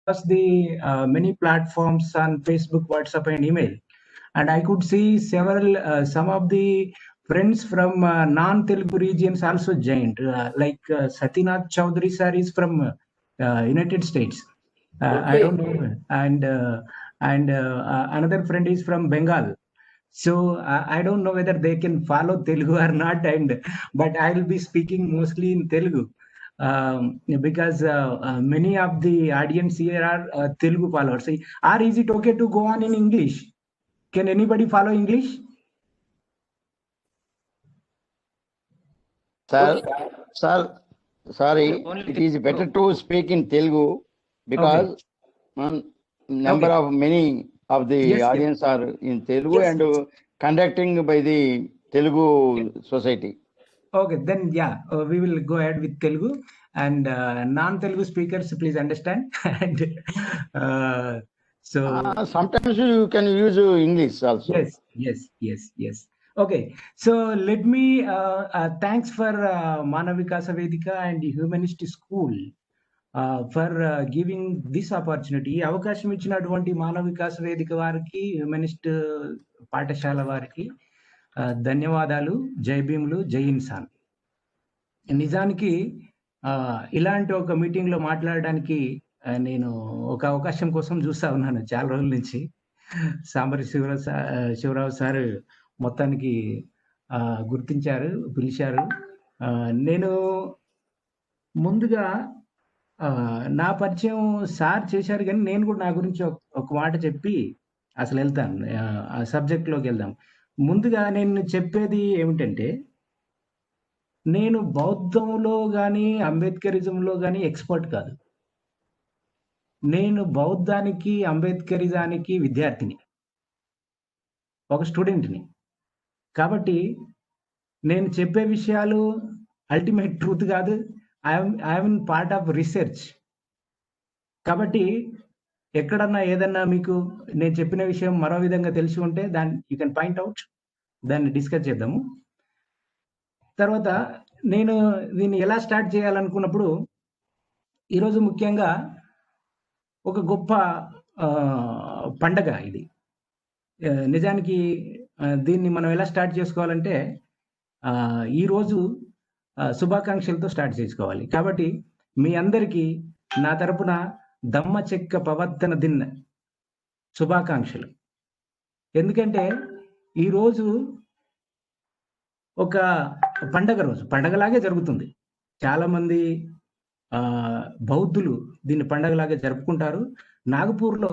across the many platforms on Facebook, WhatsApp, and email, and I could see several some of the friends from non-Telugu regions also joined, like Satynath Chaudhary sir is from United States. I don't know, and another friend is from Bengal. So I don't know whether they can follow Telugu or not, and but I will be speaking mostly in Telugu because many of the audience here are Telugu followers. Or is it okay to go on in English? Can anybody follow English? Sir, sir, sorry, it is better to speak in Telugu because number of many of the Yes, yes. audience are in Telugu Yes, and yes. conducting by the Telugu society. Okay, then yeah, we will go ahead with Telugu, and non-Telugu speakers, please understand. And so Sometimes you can use English also. yes. Okay, so let me thanks for Manavikasa Vedika and the Humanist School for giving this opportunity. ఈ అవకాశం ఇచ్చినటువంటి మానవ వికాస వేదిక వారికి, humanist పాఠశాల వారికి ధన్యవాదాలు. జై భీములు, జై ఇన్సాన్. నిజానికి ఇలాంటి ఒక మీటింగ్లో మాట్లాడడానికి నేను ఒక అవకాశం కోసం చూస్తా ఉన్నాను చాలా రోజుల నుంచి. సాంబరి శివరావు సార్ మొత్తానికి గుర్తించారు, పిలిచారు. నేను ముందుగా నా పరిచయం సార్ చేశారు, కానీ నేను కూడా నా గురించి ఒక మాట చెప్పి అసలు వెళ్తాను, ఆ సబ్జెక్ట్లోకి వెళ్దాం. ముందుగా నేను చెప్పేది ఏమిటంటే, నేను బౌద్ధంలో కానీ అంబేద్కరిజంలో కానీ ఎక్స్పర్ట్ కాదు. నేను బౌద్ధానికి, అంబేద్కరిజానికి విద్యార్థిని, ఒక స్టూడెంట్ని. కాబట్టి నేను చెప్పే విషయాలు అల్టిమేట్ ట్రూత్ కాదు. I'm in part of research. కాబట్టి ఎక్కడన్నా ఏదన్నా మీకు నేను చెప్పిన విషయం మరో విధంగా తెలిసి ఉంటే దాన్ని యూ కెన్ పాయింట్ అవుట్, దాన్ని డిస్కస్ చేద్దాము. తర్వాత నేను దీన్ని ఎలా స్టార్ట్ చేయాలనుకున్నప్పుడు, ఈరోజు ముఖ్యంగా ఒక గొప్ప పండగ ఇది. నిజానికి దీన్ని మనం ఎలా స్టార్ట్ చేసుకోవాలంటే, ఈరోజు శుభాకాంక్షలతో స్టార్ట్ చేసుకోవాలి. కాబట్టి మీ అందరికీ నా తరపున దమ్మ చెక్క పవర్తన దిన శుభాకాంక్షలు. ఎందుకంటే ఈరోజు ఒక పండగ రోజు, పండగలాగే జరుగుతుంది. చాలామంది బౌద్ధులు దీన్ని పండగలాగే జరుపుకుంటారు. నాగపూర్లో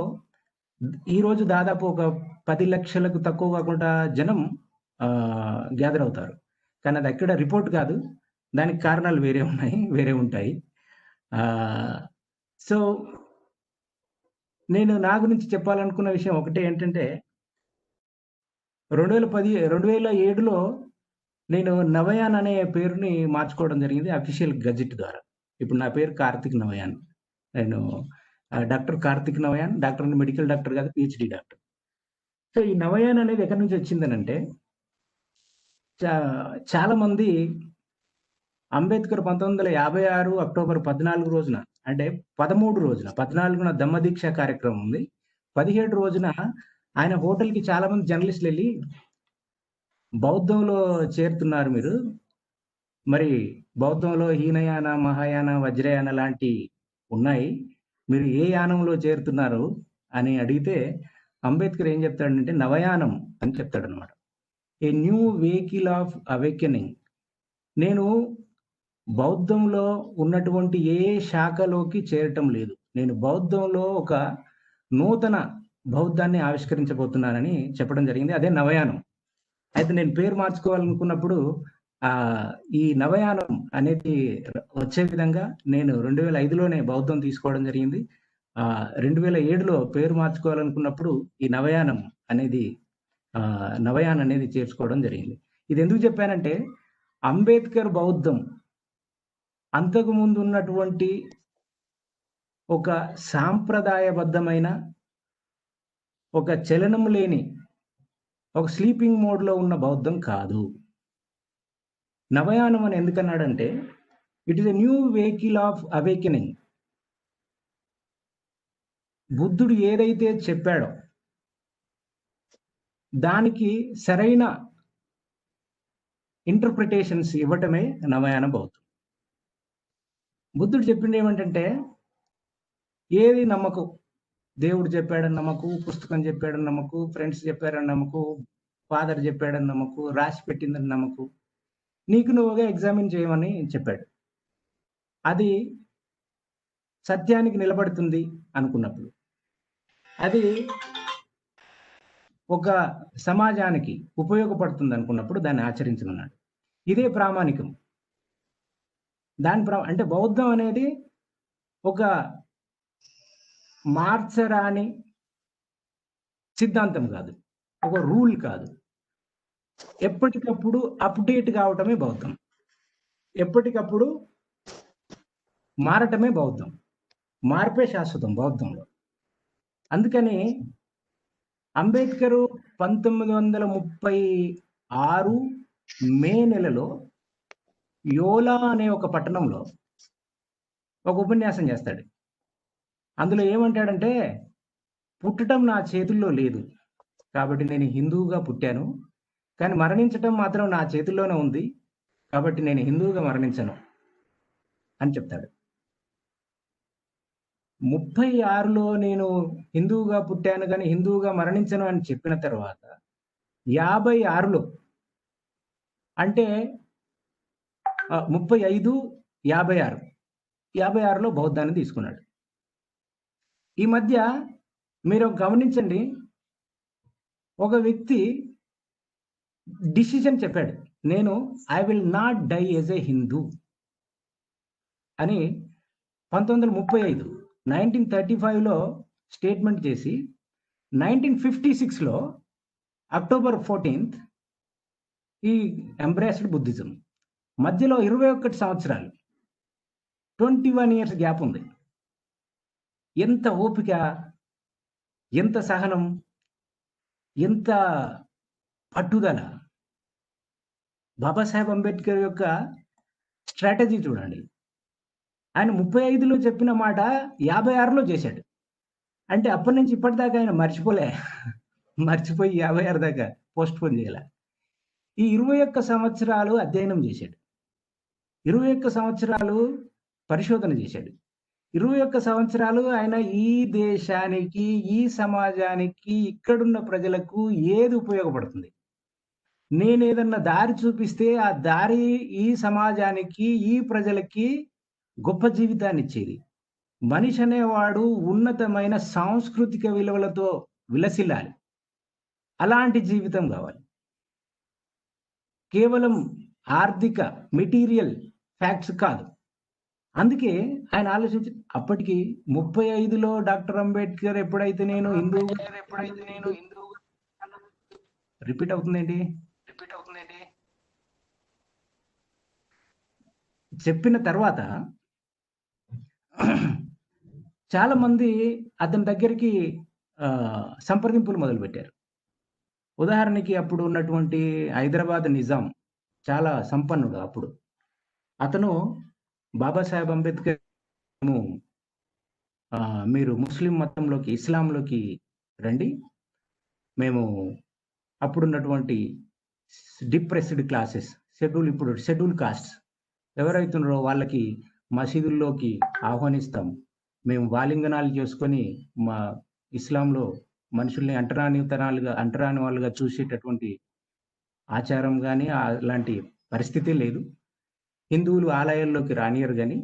ఈరోజు దాదాపు ఒక 10 లక్షలకు తక్కువ కాకుండా జనం గ్యాదర్ అవుతారు. కానీ అది అక్కడ రిపోర్ట్ కాదు, దానికి కారణాలు వేరే ఉంటాయి. సో నేను నా గురించి చెప్పాలనుకున్న విషయం ఒకటే ఏంటంటే, 2007లో నేను నవయాన్ అనే పేరుని మార్చుకోవడం జరిగింది అఫీషియల్ గజెట్ ద్వారా. ఇప్పుడు నా పేరు కార్తిక్ నవయాన్. నేను డాక్టర్ కార్తిక్ నవయాన్, డాక్టర్ అంటే మెడికల్ డాక్టర్ కాదు, పిహెచ్డి డాక్టర్. సో ఈ నవయాన్ అనేది ఎక్కడి నుంచి వచ్చిందనంటే, చాలా మంది అంబేద్కర్ 1956 అక్టోబర్ 14 రోజున, అంటే 13 రోజున, 14న దమ్మదీక్ష కార్యక్రమం ఉంది. 17 రోజున ఆయన హోటల్కి చాలా మంది జర్నలిస్టులు వెళ్ళి, బౌద్ధంలో చేరుతున్నారు మీరు, మరి బౌద్ధంలో హీనయాన, మహాయాన, వజ్రయాన లాంటి ఉన్నాయి, మీరు ఏ యానంలో చేరుతున్నారు అని అడిగితే అంబేద్కర్ ఏం చెప్తాడంటే నవయానం అని చెప్తాడు అనమాట. A new vehicle of awakening. నేను బౌద్ధంలో ఉన్నటువంటి ఏ శాఖలోకి చేరటం లేదు, నేను బౌద్ధంలో ఒక నూతన బౌద్ధాన్ని ఆవిష్కరించబోతున్నానని చెప్పడం జరిగింది. అదే నవయానం. అయితే నేను పేరు మార్చుకోవాలనుకున్నప్పుడు ఈ నవయానం అనేది వచ్చే విధంగా నేను 2005లోనే బౌద్ధం తీసుకోవడం జరిగింది. 2007లో పేరు మార్చుకోవాలనుకున్నప్పుడు ఈ నవయాన్ అనేది చేర్చుకోవడం జరిగింది. ఇది ఎందుకు చెప్పానంటే, అంబేద్కర్ బౌద్ధం అంతకుముందు ఉన్నటువంటి ఒక సాంప్రదాయబద్ధమైన, ఒక చలనం లేని, ఒక స్లీపింగ్ మోడ్లో ఉన్న బౌద్ధం కాదు. నవయానం అని ఎందుకన్నాడంటే, it is a new vehicle of awakening. బుద్ధుడు ఏదైతే చెప్పాడో దానికి సరైన ఇంటర్ప్రిటేషన్స్ ఇవ్వటమే నవయాన బౌద్ధం. బుద్ధుడు చెప్పింది ఏమంటే ఏది నమ్మకు, దేవుడు చెప్పాడని నమ్మకు, పుస్తకం చెప్పాడని నమ్మకు, ఫ్రెండ్స్ చెప్పారని నమ్మకు, ఫాదర్ చెప్పాడని నమ్మకు, రాసి పెట్టిందని నమ్మకు, నీకు నువ్వుగా ఎగ్జామిన్ చేయమని చెప్పాడు. అది సత్యానికి నిలబడుతుంది అనుకున్నప్పుడు, అది ఒక సమాజానికి ఉపయోగపడుతుంది అనుకున్నప్పుడు దాన్ని ఆచరించమన్నాడు. ఇదే ప్రామాణికం. అంటే బౌద్ధం అనేది ఒక మార్చరాని సిద్ధాంతం కాదు, ఒక రూల్ కాదు. ఎప్పటికప్పుడు అప్డేట్ కావటమే బౌద్ధం, ఎప్పటికప్పుడు మారటమే బౌద్ధం. మార్పే శాశ్వతం బౌద్ధంలో. అందుకని అంబేద్కర్ 1936 మే నెలలో యోలా అనే ఒక పట్టణంలో ఒక ఉపన్యాసం చేస్తాడు. అందులో ఏమంటాడంటే, పుట్టడం నా చేతుల్లో లేదు కాబట్టి నేను హిందువుగా పుట్టాను, కానీ మరణించటం మాత్రం నా చేతుల్లోనే ఉంది కాబట్టి నేను హిందువుగా మరణించను అని చెప్తాడు. 36లో నేను హిందువుగా పుట్టాను కానీ హిందువుగా మరణించను అని చెప్పిన తర్వాత 56లో అంటే 35, 56లో బౌద్ధాన్ని తీసుకున్నాడు. ఈ మధ్య మీరు గమనించండి, ఒక వ్యక్తి డిసిజన్ చెప్పాడు, నేను I will not die as a Hindu అని 1935లో స్టేట్మెంట్ చేసి 1956లో అక్టోబర్ 14th ఈ ఎంబ్రేస్డ్ బుద్ధిజం. మధ్యలో 21 సంవత్సరాలు, 21 ఇయర్స్ గ్యాప్ ఉంది. ఎంత ఓపిక, ఎంత సహనం, ఎంత పట్టుదల! బాబాసాహెబ్ అంబేద్కర్ యొక్క స్ట్రాటజీ చూడండి. ఆయన 35లో చెప్పిన మాట 56లో చేశాడు. అంటే అప్పటి నుంచి ఇప్పటిదాకా ఆయన మర్చిపోయి 56 దాకా పోస్ట్ పోన్ చేయాల. ఈ 21 సంవత్సరాలు అధ్యయనం చేశాడు, 21 సంవత్సరాలు పరిశోధన చేశాడు, 21 సంవత్సరాలు ఆయన ఈ దేశానికి, ఈ సమాజానికి, ఇక్కడున్న ప్రజలకు ఏది ఉపయోగపడుతుంది, నేనేదన్నా దారి చూపిస్తే ఆ దారి ఈ సమాజానికి, ఈ ప్రజలకి గొప్ప జీవితాన్ని ఇచ్చేది. మనిషి అనేవాడు ఉన్నతమైన సాంస్కృతిక విలువలతో విలసిల్లాలి. అలాంటి జీవితం కావాలి. కేవలం ఆర్థిక మెటీరియల్ ఫ్యాక్ట్స్ కాదు. అందుకే ఆయన ఆలోచించి అప్పటికి 35లో డాక్టర్ అంబేద్కర్ ఎప్పుడైతే నేను రిపీట్ అవుతుందేంటి చెప్పిన తర్వాత చాలా మంది అతని దగ్గరికి సంప్రదింపులు మొదలుపెట్టారు. ఉదాహరణకి అప్పుడు ఉన్నటువంటి హైదరాబాద్ నిజాం చాలా సంపన్నుడు. అప్పుడు అతను బాబాసాహెబ్ అంబేద్కర్ మీరు ముస్లిం మతంలోకి, ఇస్లాంలోకి రండి, మేము అప్పుడున్నటువంటి డిప్రెస్డ్ క్లాసెస్, షెడ్యూల్ కాస్ట్స్ ఎవరైతున్నారో వాళ్ళకి మసీదుల్లోకి ఆహ్వానిస్తాం, మేము వాలింగనాలు చేసుకొని మా ఇస్లాంలో మనుషుల్ని అంటరాని వాళ్ళుగా చూసేటటువంటి ఆచారం కానీ అలాంటి పరిస్థితి లేదు, హిందువులు ఆలయాల్లోకి రానియరు, కానీ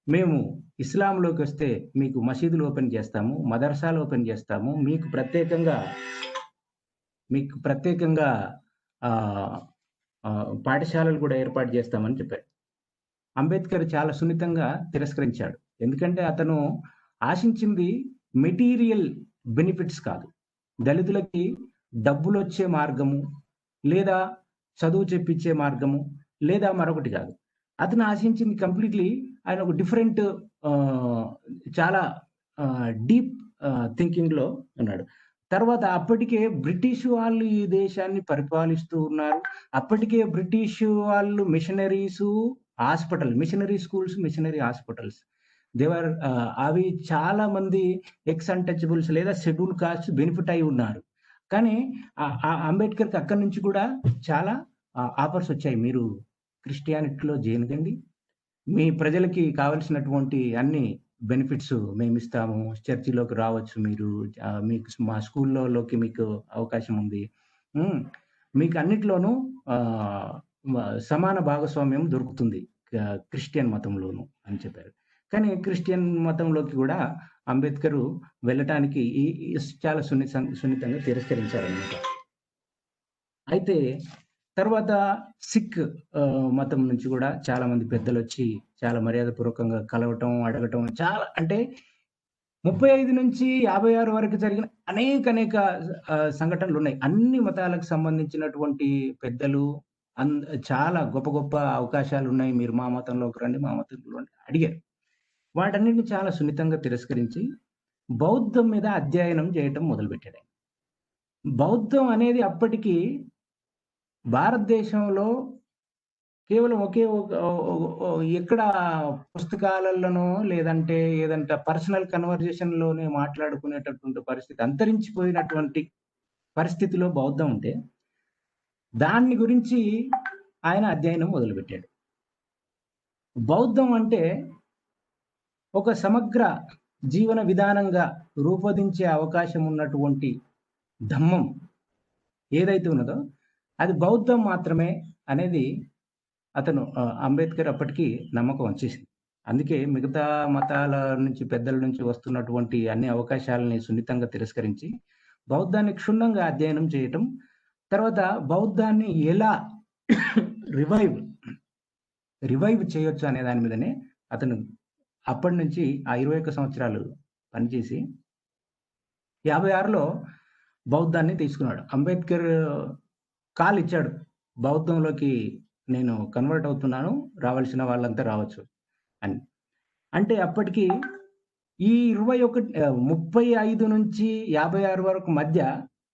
మేము ఇస్లాంలోకి వస్తే మీకు మసీదులు ఓపెన్ చేస్తాము, మదర్సాలు ఓపెన్ చేస్తాము, మీకు ప్రత్యేకంగా పాఠశాలలు కూడా ఏర్పాటు చేస్తామని చెప్పారు. అంబేద్కర్ చాలా సున్నితంగా తిరస్కరించాడు. ఎందుకంటే అతను ఆశించింది మెటీరియల్ బెనిఫిట్స్ కాదు, దళితులకి డబ్బులు వచ్చే మార్గము, లేదా చదువు చెప్పించే మార్గము, లేదా మరొకటి కాదు. అతను ఆశించింది కంప్లీట్లీ ఆయన ఒక డిఫరెంట్ చాలా డీప్ థింకింగ్లో ఉన్నాడు. తర్వాత అప్పటికే బ్రిటిష్ వాళ్ళు ఈ దేశాన్ని పరిపాలిస్తూ ఉన్నారు. అప్పటికే బ్రిటిష్ వాళ్ళు మిషనరీ స్కూల్స్, మిషనరీ హాస్పిటల్స్ దేవర్ అవి చాలా మంది ఎక్స్ అన్‌టచబుల్స్ లేదా షెడ్యూల్ కాస్ట్ బెనిఫిట్ అయి ఉన్నారు. కానీ అంబేద్కర్‌కి అక్కడి నుంచి కూడా చాలా ఆఫర్స్ వచ్చాయి. మీరు క్రిస్టియానిటీలో జాయిన్ కండి. మీ ప్రజలకి కావాల్సినటువంటి అన్ని బెనిఫిట్స్ మేమిస్తాము. చర్చిలోకి రావచ్చు మీరు. మీకు మా స్కూల్లోకి మీకు అవకాశం ఉంది. హ్మ్. మీకు అన్నిట్లోనూ ఆహ్, మ సమాన భాగస్వామ్యం దొరుకుతుంది. క్రిస్టియన్ మతంలోను అని చెప్పారు. కానీ క్రిస్టియన్ మతంలోకి గూడా అంబేద్కరు వెళ్ళటానికి చాలా సున్నితంగా తిరస్కరించారనమాట. అయితే తర్వాత సిక్ మతం నుంచి గూడా చాలా మంది పెద్దలొచ్చి చాలా మర్యాదపూర్వకంగా కలవటం, అడగటం చాలా అంటే 35-56 వరకు జరిగిన అనేక సంఘటనలున్నాయి. అన్ని మతాలకు సంబంధించినటువంటి పెద్దలు అన్ చాలా గొప్ప గొప్ప అవకాశాలున్నాయి. మీరు మా మతంలోకి రండి, మా మతంలో రండి అడిగారు. వాటన్నిటిని చాలా సున్నితంగా తిరస్కరించి బౌద్ధం మీద అధ్యయనం చేయటం మొదలుపెట్టాడాయన. బౌద్ధం అనేది అప్పటికి భారతదేశంలో కేవలం ఒకే ఒక ఎక్కడ పుస్తకాలలోనో లేదంటే ఏదంటే పర్సనల్ కన్వర్జేషన్‌లోనే మాట్లాడుకునేటటువంటి పరిస్థితి అంతరించిపోయినటువంటి పరిస్థితిలో బౌద్ధం ఉంటే, దాన్ని గురించి ఆయన అధ్యయనం మొదలుపెట్టాడు. బౌద్ధం అంటే ఒక సమగ్ర జీవన విధానంగా రూపొందించే అవకాశం ఉన్నటువంటి ధమ్మం ఏదైతే ఉన్నదో, అది బౌద్ధం మాత్రమే అనేది అతను అంబేద్కర్ అప్పటికి నమ్మకం వచ్చేసింది. అందుకే మిగతా మతాల నుంచి పెద్దల నుంచి వస్తున్నటువంటి అన్ని అవకాశాలని సున్నితంగా తిరస్కరించి, బౌద్ధాన్ని క్షుణ్ణంగా అధ్యయనం చేయటం, తర్వాత బౌద్ధాన్ని ఎలా రివైవ్ చేయొచ్చు అనే దాని మీదనే అతను అప్పటినుంచి ఆ 21 సంవత్సరాలు పనిచేసి 56లో బౌద్ధాన్ని తీసుకున్నాడు. అంబేద్కర్ కాల్ ఇచ్చాడు. బౌద్ధంలోకి నేను కన్వర్ట్ అవుతున్నాను. రావాల్సిన వాళ్ళంతా రావచ్చు అని. అంటే అప్పటికి ఈ 35 నుంచి 56 వరకు మధ్య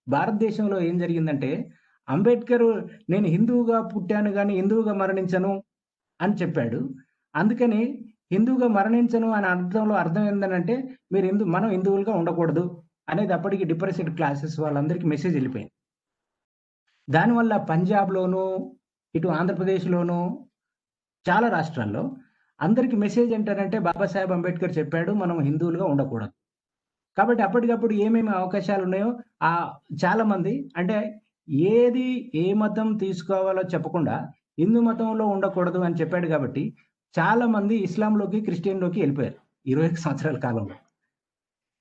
భారతదేశంలో ఏం జరిగిందంటే, అంబేద్కర్ నేను హిందువుగా పుట్టాను గానీ హిందువుగా మరణించను అని చెప్పాడు. అందుకని హిందువుగా మరణించను అని అర్థం ఏందనంటే, మనం హిందువులుగా ఉండకూడదు అనేది అప్పటికి డిప్రెస్డ్ క్లాసెస్ వాళ్ళందరికీ మెసేజ్ ఎళ్ళిపోయింది. దానివల్ల పంజాబ్‌లోను, ఇటు ఆంధ్రప్రదేశ్‌లోను చాలా రాష్ట్రాల్లో అందరికి మెసేజ్ ఏంటనంటే బాబాసాహెబ్ అంబేద్కర్ చెప్పాడు మనం హిందువులుగా ఉండకూడదు. కాబట్టి అప్పటికప్పుడు ఏమేమి అవకాశాలున్నాయో చాలామంది అంటే ఏ మతం తీసుకోవాలో చెప్పకుండా హిందూ మతంలో ఉండకూడదు అని చెప్పాడు కాబట్టి చాలామంది ఇస్లాంలోకి, క్రిస్టియన్‌లోకి ఎళ్ళిపోయారు. 21 సంవత్సరాల కాలంలో.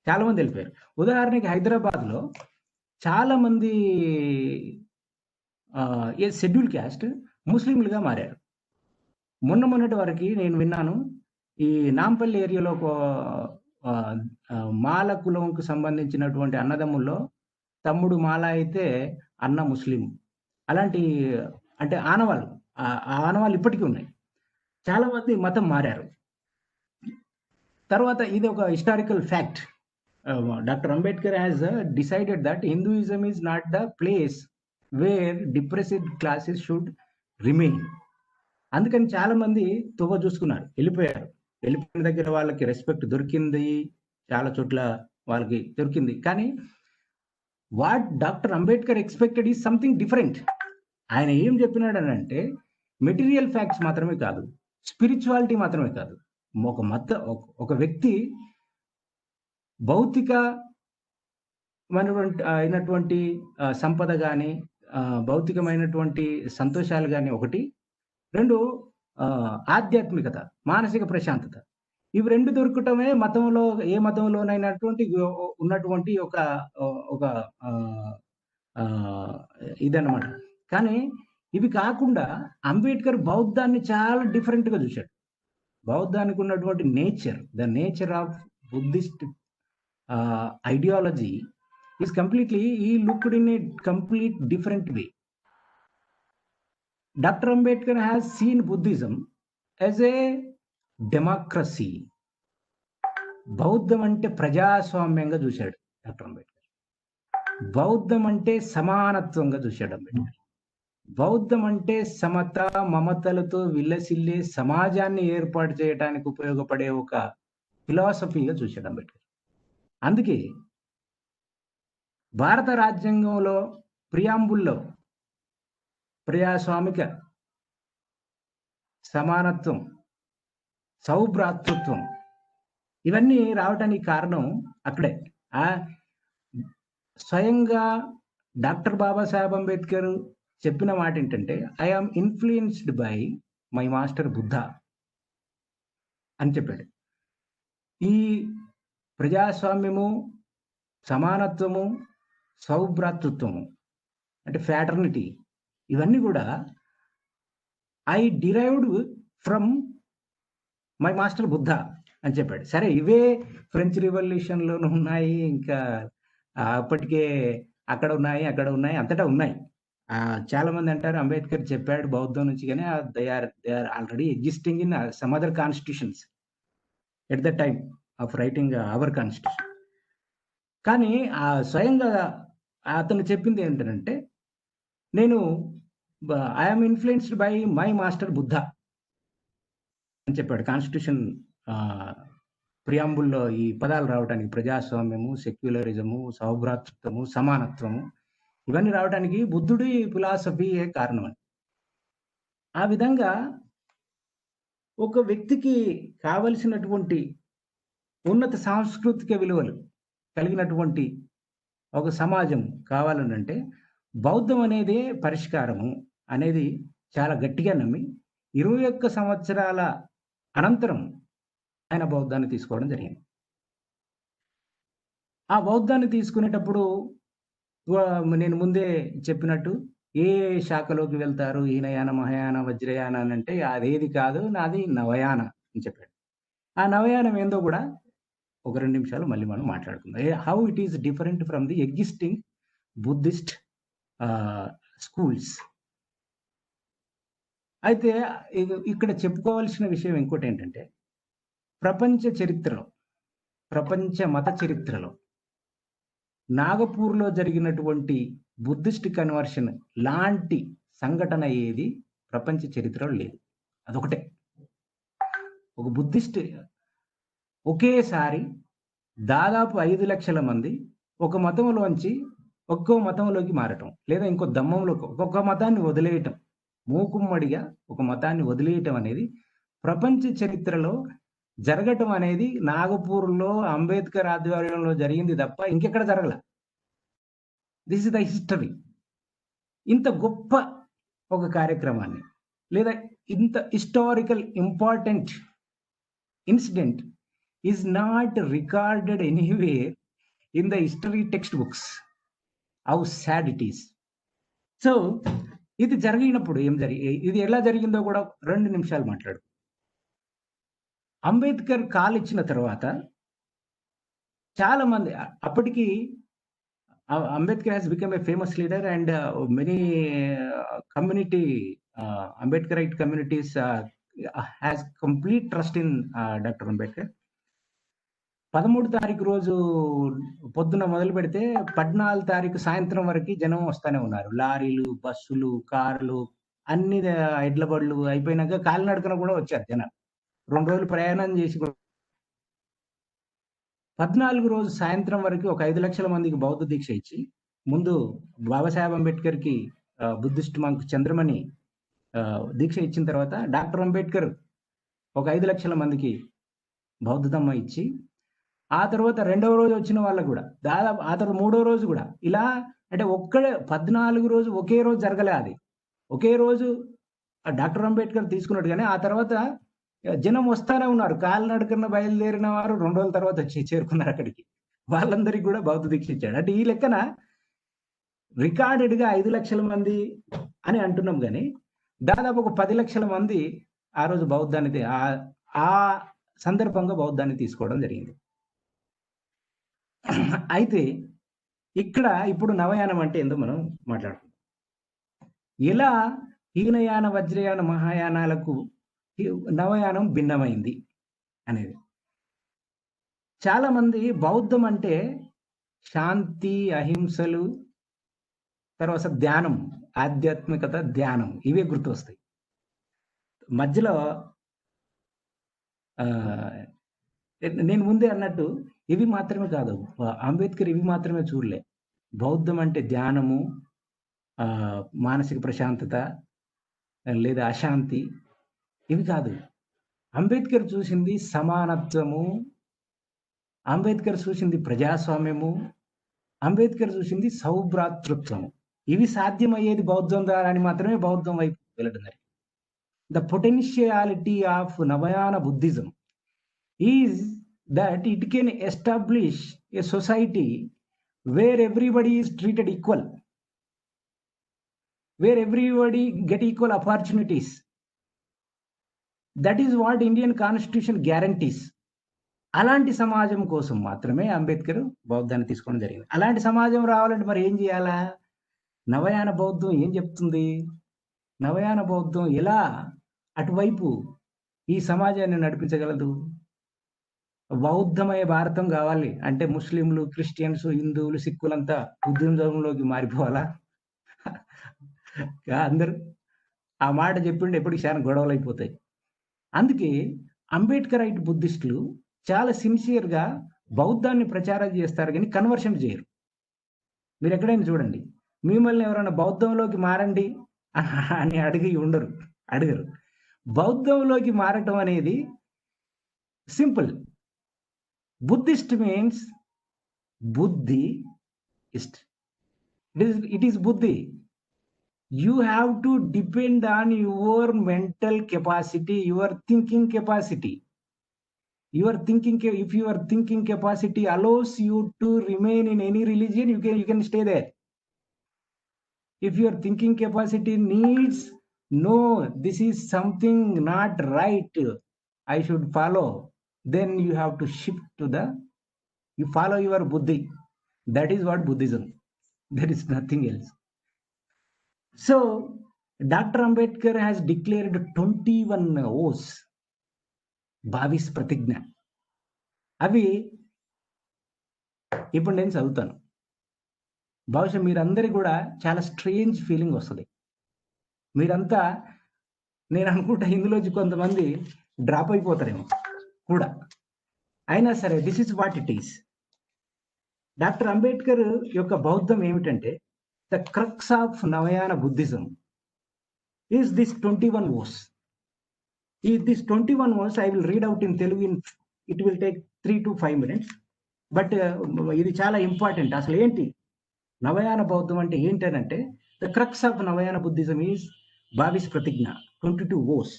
చాలామంది ఎళ్ళిపోయారు. ఉదాహరణకి హైదరాబాద్‌లో చాలామంది షెడ్యూల్ క్యాస్ట్ ముస్లింలుగా మారారు. మొన్నటి వరకి నేను విన్నాను. ఈ నాంపల్లి ఏరియాలో మాల కులంకు సంబంధించినటువంటి అన్నదమ్ముల్లో తమ్ముడు మాల అయితే అన్న ముస్లిం. అలాంటి అంటే ఆనవాళ్ళు. ఆ ఆనవాళ్ళు ఇప్పటికి ఉన్నాయి. చాలా మంది మతం మారారు. తర్వాత ఇది ఒక historical fact. Doctor Ambedkar has decided that Hinduism is not the place where depressed classes should remain. అందుకని చాలా మంది తువ్వ చూసుకున్నారు. వెళ్ళిపోయారు. వెళ్ళిపోయిన దగ్గర వాళ్ళకి రెస్పెక్ట్ దొరికింది. చాలా చోట్ల వాళ్ళకి దొరికింది. కానీ what doctor Ambedkar expected is something different. ఆయన ఏం చెప్పినాడనంటే మెటీరియల్ ఫ్యాక్ట్స్ మాత్రమే కాదు. స్పిరిచువాలిటీ మాత్రమే కాదు. ఒక వ్యక్తి అయినటువంటి సంపద గాని, భౌతికమైనటువంటి సంతోషాలు గాని ఒకటి. 2 ఆధ్యాత్మికత, మానసిక ప్రశాంతత. ఇవి 2 దొరకటమే ఏ మతంలోనైనటువంటి ఉన్నటువంటి ఒక ఇదన్నమాట. కానీ ఇవి కాకుండా అంబేద్కర్ బౌద్ధాన్ని చాలా డిఫరెంట్‌గా చూశాడు. బౌద్ధానికి ఉన్నటువంటి the nature of Buddhist ideology is he looked in a complete different way. Dr. Ambedkar has seen Buddhism as a democracy. బౌద్ధం అంటే ప్రజాస్వామ్యంగా చూశాడు డాక్టర్ అంబేద్కర్. బౌద్ధం అంటే సమానత్వంగా చూశాడు అంబేద్కర్. బౌద్ధం అంటే సమత, మమతలతో విల్లసిల్లే సమాజాన్ని ఏర్పాటు చేయడానికి ఉపయోగపడే ఒక ఫిలాసఫీగా చూశాడు అంబేద్కర్. అందుకే భారత రాజ్యాంగంలో ప్రియాంబుల్లో ప్రజాస్వామిక సమానత్వం, సౌభ్రాతృత్వం ఇవన్నీ రావటానికి కారణం అక్కడే. స్వయంగా డాక్టర్ బాబాసాహెబ్ అంబేద్కర్ చెప్పిన మాట ఏంటంటే, I am influenced by my master Buddha అని చెప్పాడు. ఈ ప్రజాస్వామ్యము, సమానత్వము, సౌభ్రాతృత్వము అంటే ఫ్యాటర్నిటీ ఇవన్నీ కూడా I derived from my master Buddha అని చెప్పాడు. సరే, ఇవే ఫ్రెంచ్ రివల్యూషన్లోనూ ఉన్నాయి, ఇంకా అప్పటికే అక్కడ ఉన్నాయి, అంతటా ఉన్నాయి. చాలా మంది అంటారు అంబేద్కర్ చెప్పాడు బౌద్ధం నుంచి, కానీ they are already existing in some other constitutions at the time of writing our constitution. కానీ స్వయంగా అతను చెప్పింది ఏంటంటే, నేను I'm influenced by my master Buddha అని చెప్పాడు. కాన్స్టిట్యూషన్ ప్రియాంబుల్లో ఈ పదాలు రావడానికి, ప్రజాస్వామ్యము, సెక్యులరిజము, సౌభ్రాతృత్వము, సమానత్వము ఇవన్నీ రావడానికి బుద్ధుడి ఫిలాసఫీయే కారణం అని. ఆ విధంగా ఒక వ్యక్తికి కావలసినటువంటి ఉన్నత సాంస్కృతిక విలువలు కలిగినటువంటి ఒక సమాజం కావాలనంటే బౌద్ధం అనేదే పరిష్కారము అనేది చాలా గట్టిగా నమ్మి 21 సంవత్సరాల అనంతరం ఆయన బౌద్ధాన్ని తీసుకోవడం జరిగింది. ఆ బౌద్ధాన్ని తీసుకునేటప్పుడు నేను ముందే చెప్పినట్టు ఏ శాఖలోకి వెళ్తారు, హీనయాన, మహాయాన, వజ్రయాన అని అంటే అదేది కాదు, నాది నవయాన అని చెప్పాడు. ఆ నవయానం ఏందో కూడా ఒక 2 నిమిషాలు మళ్ళీ మనం మాట్లాడుకుందాం. How it is different from the existing Buddhist schools. అయితే ఇక్కడ చెప్పుకోవాల్సిన విషయం ఇంకోటి ఏంటంటే, ప్రపంచ మత చరిత్రలో నాగపూర్లో జరిగినటువంటి బుద్ధిస్ట్ కన్వర్షన్ లాంటి సంఘటన ఏది ప్రపంచ చరిత్రలో లేదు. అదొకటే. ఒక బుద్ధిస్ట్ ఒకేసారి దాదాపు 5 లక్షల మంది ఒక మతంలోంచి ఒక్కో మతంలోకి మారటం, లేదా ఇంకో దమ్మంలోకి ఒక్కొక్క మతాన్ని వదిలేయటం, మూకుమ్మడిగా ఒక మతాన్ని వదిలేయటం అనేది ప్రపంచ చరిత్రలో జరగటం అనేది నాగపూర్లో అంబేద్కర్ ఆధ్వర్యంలో జరిగింది తప్ప ఇంకెక్కడ జరగల. This is the history. ఇంత గొప్ప ఒక కార్యక్రమాన్ని, లేదా ఇంత historical important incident is not recorded anywhere in the history text books. How sad it is. So ఇది జరిగినప్పుడు ఇది ఎలా జరిగిందో కూడా 2 నిమిషాలు మాట్లాడు. అంబేద్కర్ కాల్ ఇచ్చిన తర్వాత చాలా మంది, అప్పటికి Ambedkar has become a famous leader and many community అంబేద్కరైట్ communities has complete trust in doctor Ambedkar. 13 తారీఖు రోజు పొద్దున మొదలు పెడితే 14 తారీఖు సాయంత్రం వరకు జనం వస్తూనే ఉన్నారు. లారీలు, బస్సులు, కార్లు, అన్ని ఎడ్ల బళ్ళు అయిపోయినాక కాలినడకన కూడా వచ్చారు జనం. 2 రోజులు ప్రయాణం చేసి 14 రోజు సాయంత్రం వరకు ఒక 5 లక్షల మందికి బౌద్ధ దీక్ష ఇచ్చి, ముందు బాబాసాహెబ్ అంబేద్కర్కి బుద్ధిస్ట్ మంక్ చంద్రమణి దీక్ష ఇచ్చిన తర్వాత డాక్టర్ అంబేద్కర్ ఒక 5 లక్షల మందికి బౌద్ధ ధమ్మ ఇచ్చి, ఆ తర్వాత 2వ రోజు వచ్చిన వాళ్ళకు కూడా దాదాపు, ఆ తర్వాత 3వ రోజు కూడా ఇలా, అంటే 14 రోజు ఒకే రోజు జరగలే. అది ఒకే రోజు డాక్టర్ అంబేద్కర్ తీసుకున్నాడు, కానీ ఆ తర్వాత జనం వస్తానే ఉన్నారు. కాలినడకన బయలుదేరిన వారు 2 రోజుల తర్వాత చేరుకున్నారు అక్కడికి. వాళ్ళందరికీ కూడా బౌద్ధ దీక్ష ఇచ్చాడు. అంటే ఈ లెక్కన రికార్డెడ్గా 5 లక్షల మంది అని అంటున్నాం, కానీ దాదాపు ఒక 10 లక్షల మంది ఆ రోజు బౌద్ధాన్ని ఆ సందర్భంగా బౌద్ధాన్ని తీసుకోవడం జరిగింది. అయితే ఇక్కడ ఇప్పుడు నవయానం అంటే ఏందో మనం మాట్లాడుకుందాం. ఎలా హీనయాన, వజ్రయాన, మహాయానాలకు నవయానం భిన్నమైంది అనేది. చాలా మంది బౌద్ధం అంటే శాంతి, అహింసలు, తర్వాత ధ్యానం, ఆధ్యాత్మికత, ధ్యానం ఇవే గుర్తొస్తాయి. మధ్యలో నేను ముందే అన్నట్టు ఇవి మాత్రమే కాదు. అంబేద్కర్ ఇవి మాత్రమే చూడలే. బౌద్ధం అంటే ధ్యానము, మానసిక ప్రశాంతత లేదా అశాంతి ఇవి కాదు. అంబేద్కర్ చూసింది సమానత్వము, అంబేద్కర్ చూసింది ప్రజాస్వామ్యము, అంబేద్కర్ చూసింది సౌభ్రాతృత్వము. ఇవి సాధ్యమయ్యేది బౌద్ధం ద్వారా అని మాత్రమే బౌద్ధం వైపు వెళ్ళడం జరిగింది. The potentiality of Navayana Buddhism is that it can establish a society where everybody is treated equal, where everybody get equal opportunities. That is what Indian constitution guarantees. అలాంటి సమాజం కోసం మాత్రమే అంబేద్కర్ బౌద్ధాన్ని తీసుకోవడం జరిగింది. అలాంటి సమాజం రావాలంటే మరి ఏం చేయాలా? నవయాన బౌద్ధం ఏం చెప్తుంది? నవయాన బౌద్ధం ఎలా అటువైపు ఈ సమాజాన్ని నడిపించగలదు? బౌద్ధమయ భారతం కావాలి అంటే ముస్లింలు, క్రిస్టియన్స్, హిందువులు, సిక్కులంతా బుద్ధిజంలోకి మారిపోవాలా? అందరూ ఆ మాట చెప్పిండే ఎప్పటికి చాలా గొడవలు అయిపోతాయి. అందుకే అంబేద్కరైట్ బుద్ధిస్టులు చాలా సిన్సియర్గా బౌద్ధాన్ని ప్రచారం చేస్తారు కానీ కన్వర్షన్ చేయరు. మీరు ఎక్కడైనా చూడండి, మిమ్మల్ని ఎవరైనా బౌద్ధంలోకి మారండి అని అడగరు. బౌద్ధంలోకి మారటం అనేది simple. Buddhist means Buddhist. It is బుద్ధి. You have to depend on your mental capacity, your thinking capacity. If your thinking capacity allows you to remain in any religion, you can stay there. If your thinking capacity needs, no, this is something not right, I should follow, then you have to shift to you follow your buddhi. That is what Buddhism. There is nothing else. So, Dr. Ambedkar has declared 21 oaths, 22 ప్రతిజ్ఞ. అవి ఇప్పుడు నేను చదువుతాను. బహుశా మీరందరికీ కూడా చాలా strange feeling వస్తుంది. మీరంతా నేను అనుకుంటా ఇందులోంచి కొంతమంది డ్రాప్ అయిపోతారేమో కూడా. అయినా సరే this is what it is. Doctor Ambedkar యొక్క బౌద్ధం ఏమిటంటే, the crux of Navayana Buddhism is this 21 oaths. This 21 oaths I will read out in Telugu. It will take 3 to 5 minutes. But ఇది చాలా ఇంపార్టెంట్. అసలు ఏంటి నవయాన బౌద్ధం అంటే ఏంటంటే, the crux of Navayana Buddhism is 22 ప్రతిజ్ఞ, 22 ఓస్.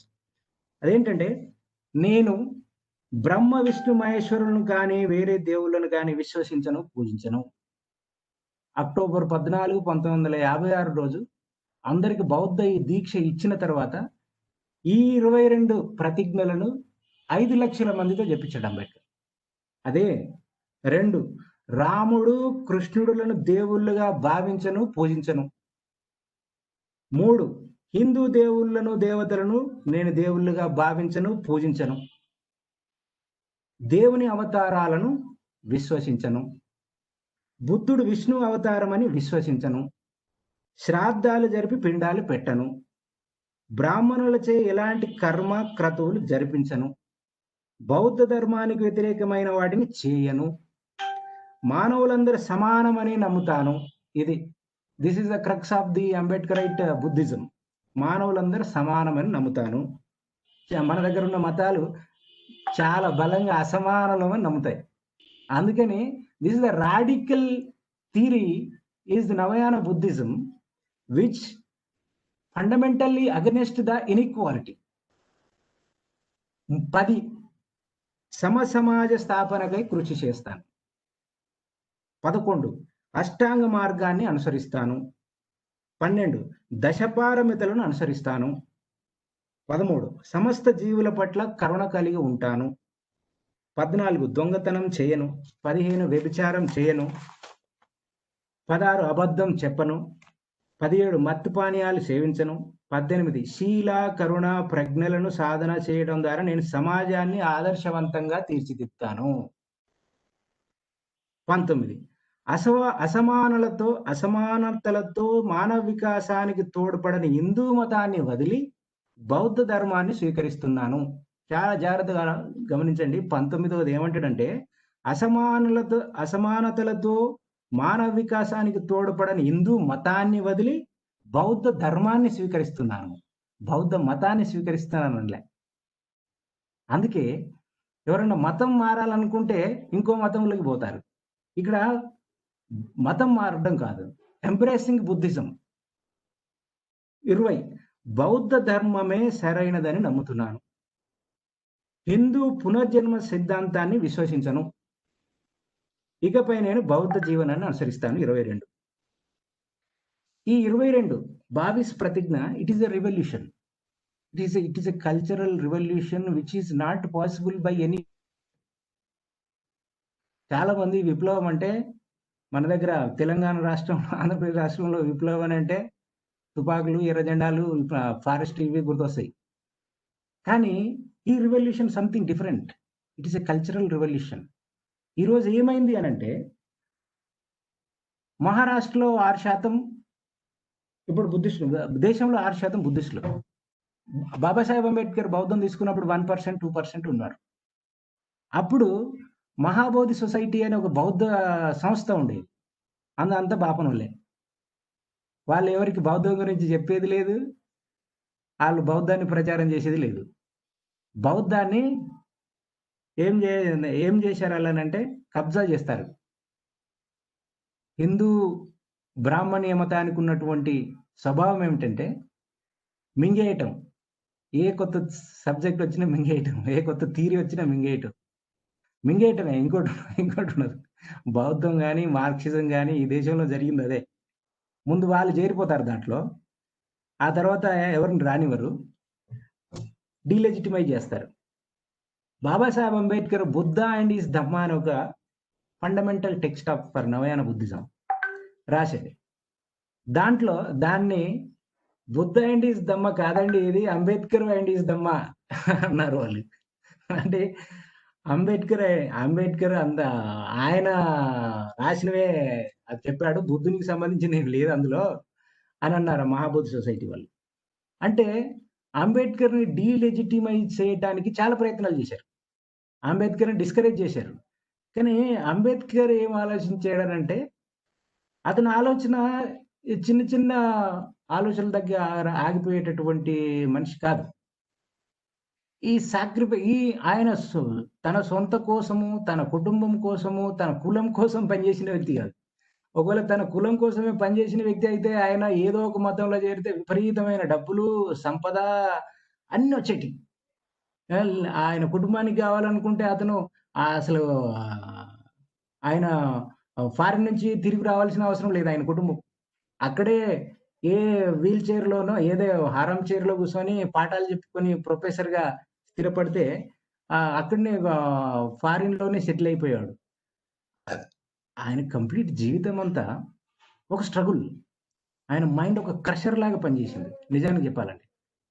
అదేంటంటే, నేను బ్రహ్మ విష్ణు మహేశ్వరులను కానీ వేరే దేవుళ్ళను కానీ విశ్వసించను, పూజించను. అక్టోబర్ 14, 1956 రోజు అందరికి బౌద్ధ దీక్ష ఇచ్చిన తర్వాత ఈ 22 ప్రతిజ్ఞలను 5 లక్షల మందితో చెప్పించాడు అంబేద్కర్. అదే 2, రాముడు కృష్ణుడులను దేవుళ్ళుగా భావించను, పూజించను. 3, హిందూ దేవుళ్ళను దేవతలను నేను దేవుళ్ళుగా భావించను, పూజించను. దేవుని అవతారాలను విశ్వసించను. బుద్ధుడు విష్ణు అవతారం అని విశ్వసించను. శ్రాద్ధాలు జరిపి పిండాలు పెట్టను. బ్రాహ్మణులచే ఎలాంటి కర్మ క్రతువులు జరిపించను. బౌద్ధ ధర్మానికి వ్యతిరేకమైన వాటిని చేయను. మానవులందరూ సమానమని నమ్ముతాను. This is the crux of the అంబేద్కరైట్ Buddhism. మానవులందరూ సమానమని నమ్ముతాను. మన దగ్గర ఉన్న మతాలు చాలా బలంగా అసమానమని నమ్ముతాయి. అందుకని this is the radical theory is the Navayana Buddhism, which fundamentally against the inequality. 10 సమాజ స్థాపనకై కృషి చేస్తాను. 11 అష్టాంగ మార్గాన్ని అనుసరిస్తాను. 12 దశపారమితులను అనుసరిస్తాను. 13 సమస్త జీవుల పట్ల కరుణ కలిగి ఉంటాను. 14 దొంగతనం చేయను. 15 వ్యభిచారం చేయను. 16 అబద్ధం చెప్పను. 17 మత్తు పానీయాలు సేవించను. 18 శీల కరుణ ప్రజ్ఞలను సాధన చేయడం ద్వారా నేను సమాజాన్ని ఆదర్శవంతంగా తీర్చిదిద్దుతాను. 19 అసమానతలతో మానవ వికాసానికి తోడ్పడని హిందూ మతాన్ని వదిలి బౌద్ధ ధర్మాన్ని స్వీకరిస్తున్నాను. చాలా జాగ్రత్తగా గమనించండి. 19వది ఏమంటాడంటే, అసమానతలతో మానవ వికాసానికి తోడ్పడని హిందూ మతాన్ని వదిలి బౌద్ధ ధర్మాన్ని స్వీకరిస్తున్నాను. బౌద్ధ మతాన్ని స్వీకరిస్తున్నాననలే. అందుకే ఎవరైనా మతం మారాలనుకుంటే ఇంకో మతంలోకి పోతారు. ఇక్కడ మతం మారడం కాదు. Embracing Buddhism. 20 బౌద్ధ ధర్మమే సరైనదని నమ్ముతున్నాను. హిందూ పునర్జన్మ సిద్ధాంతాన్ని విశ్వసించను. ఇకపై నేను బౌద్ధ జీవనాన్ని అనుసరిస్తాను. 22 ఈ 22 బావిస్ ప్రతిజ్ఞ it is a revolution. It is a cultural revolution which is not possible by any. చాలా మంది విప్లవం అంటే మన దగ్గర తెలంగాణ రాష్ట్రం, ఆంధ్రప్రదేశ్ రాష్ట్రంలో విప్లవం అని అంటే తుపాకులు, ఎర్ర జెండాలు, ఫారెస్ట్ ఇవి గుర్తొస్తాయి. కానీ ఈ revolution something different. It is a cultural revolution. ఈరోజు ఏమైంది అని అంటే మహారాష్ట్రలో 6% ఇప్పుడు బుద్ధిస్టులు, దేశంలో 6% బుద్ధిస్టులు. బాబాసాహెబ్ అంబేద్కర్ బౌద్ధం తీసుకున్నప్పుడు 1%, 2% ఉన్నారు. అప్పుడు మహాబోధి సొసైటీ అనే ఒక బౌద్ధ సంస్థ ఉండేది. అంతా బాపనోళ్ళే. వాళ్ళు ఎవరికి బౌద్ధం గురించి చెప్పేది లేదు. వాళ్ళు బౌద్ధాన్ని ప్రచారం చేసేది లేదు. బౌద్ధాన్ని ఏం చేశారు అలానంటే కబ్జా చేస్తారు. హిందూ బ్రాహ్మణీయ మతానికి ఉన్నటువంటి స్వభావం ఏమిటంటే మింగేయటం. ఏ కొత్త సబ్జెక్ట్ వచ్చినా మింగేయటం, ఏ కొత్త థియరీ వచ్చినా మింగేయటమే. ఇంకోటి ఉండదు. బౌద్ధం కానీ, మార్క్సిజం కానీ ఈ దేశంలో జరిగింది అదే. ముందు వాళ్ళు చేరిపోతారు దాంట్లో. ఆ తర్వాత ఎవరిని రానివ్వరు, డీలెజిటిమైజ్ చేస్తారు. బాబాసాహెబ్ అంబేద్కర్ బుద్ధ అండ్ ఈస్ ధమ్మ అని ఒక fundamental text of for Navayana Buddhism రాసేది. దాంట్లో దాన్ని బుద్ధ అండ్ ఈస్ ధమ్మ కాదండి, ఇది అంబేద్కర్ అండ్ ఈస్ ధమ్మ అన్నారు వాళ్ళు. అంటే అంబేద్కర్ ఆయన రాసినవే అది చెప్పాడు, బుద్ధునికి సంబంధించిన ఏం లేదు అందులో అని అన్నారు మహాబోధి సొసైటీ వాళ్ళు. అంటే అంబేద్కర్ని డీలెజిటిమైజ్ చేయడానికి చాలా ప్రయత్నాలు చేశారు. అంబేద్కర్ని డిస్కరేజ్ చేశారు. కానీ అంబేద్కర్ ఏం ఆలోచించాడనంటే అతని ఆలోచన చిన్న చిన్న ఆలోచనల దగ్గర ఆగిపోయేటటువంటి మనిషి కాదు. ఆయన తన సొంత కోసము, తన కుటుంబం కోసము, తన కులం కోసం పనిచేసిన వ్యక్తి కాదు. ఒకవేళ తన కులం కోసమే పనిచేసిన వ్యక్తి అయితే ఆయన ఏదో ఒక మతంలో చేరితే విపరీతమైన డబ్బులు, సంపద అన్నీ వచ్చేటివి. ఆయన కుటుంబానికి కావాలనుకుంటే అతను అసలు ఆయన ఫారిన్ నుంచి తిరిగి రావాల్సిన అవసరం లేదు ఆయన కుటుంబం. అక్కడే ఏ వీల్ చైర్‌లోనో ఏదో హారం చైర్‌లో కూర్చొని పాఠాలు చెప్పుకొని ప్రొఫెసర్‌గా స్థిరపడితే అక్కడనే ఫారిన్‌లోనే సెటిల్ అయిపోయాడు. ఆయన కంప్లీట్ జీవితం అంతా ఒక స్ట్రగుల్. ఆయన మైండ్ ఒక క్రషర్ లాగా పనిచేసింది నిజానికి చెప్పాలంటే.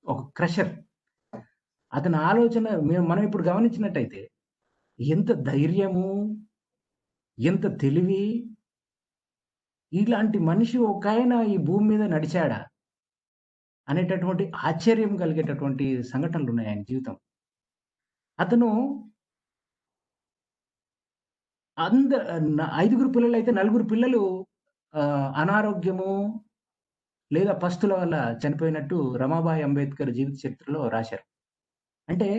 ఒక క్రషర్. అతని ఆలోచన మనం ఇప్పుడు గమనించినట్టయితే ఎంత ధైర్యము, ఎంత తెలివి, ఇలాంటి మనిషి ఒకాయన ఈ భూమి మీద నడిచాడా అనేటటువంటి ఆశ్చర్యం కలిగేటటువంటి సంఘటనలు ఉన్నాయి ఆయన జీవితం. అతను ఐదుగురు పిల్లలైతే నలుగురు పిల్లలు అనారోగ్యము లేదా పస్తుల వల్ల చనిపోయినట్టు రమాబాయి అంబేద్కర్ జీవిత చరిత్రలో రాశారు. అంటే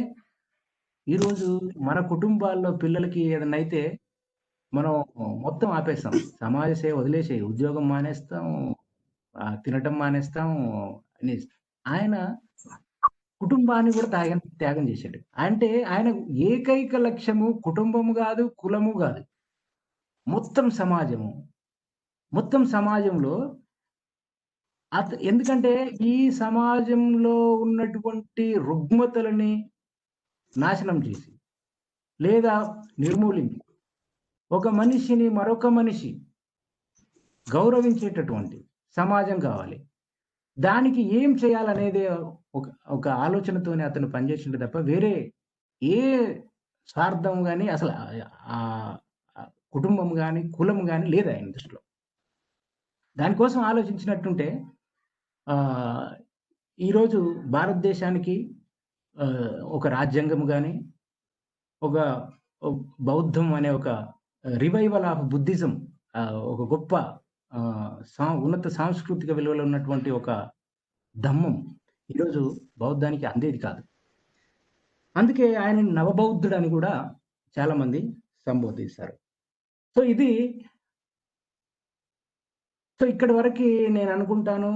ఈరోజు మన కుటుంబాల్లో పిల్లలకి ఏదన్నా అయితే మనం మొత్తం ఆపేస్తాం. సమాజ సేవ వదిలేసేయి, ఉద్యోగం మానేస్తాం, తినటం మానేస్తాం అనేసి. ఆయన కుటుంబాన్ని కూడా త్యాగం చేశాడు. అంటే ఆయన ఏకైక లక్ష్యము కుటుంబము కాదు, కులము కాదు, మొత్తం సమాజము. మొత్తం సమాజంలో ఎందుకంటే ఈ సమాజంలో ఉన్నటువంటి రుగ్మతలని నాశనం చేసి లేదా నిర్మూలించి ఒక మనిషిని మరొక మనిషి గౌరవించేటటువంటి సమాజం కావాలి. దానికి ఏం చేయాలనేది ఒక ఆలోచనతోనే అతను పనిచేసిండు తప్ప వేరే ఏ స్వార్థం గాని అసలు కుటుంబం గాని, కులం గాని లేదు ఆయన దృష్టిలో. దానికోసం ఆలోచించినట్టుంటే ఈరోజు భారతదేశానికి ఒక రాజ్యాంగం కానీ, ఒక బౌద్ధం అనే ఒక రివైవల్ ఆఫ్ బుద్ధిజం, ఒక గొప్ప ఉన్నత సాంస్కృతిక విలువలు ఉన్నటువంటి ఒక ధమ్మం ఈరోజు బౌద్ధానికి అందేది కాదు. అందుకే ఆయన నవబౌద్ధుడు అని కూడా చాలా మంది సంబోధిస్తారు. సో ఇక్కడి వరకు నేను అనుకుంటాను,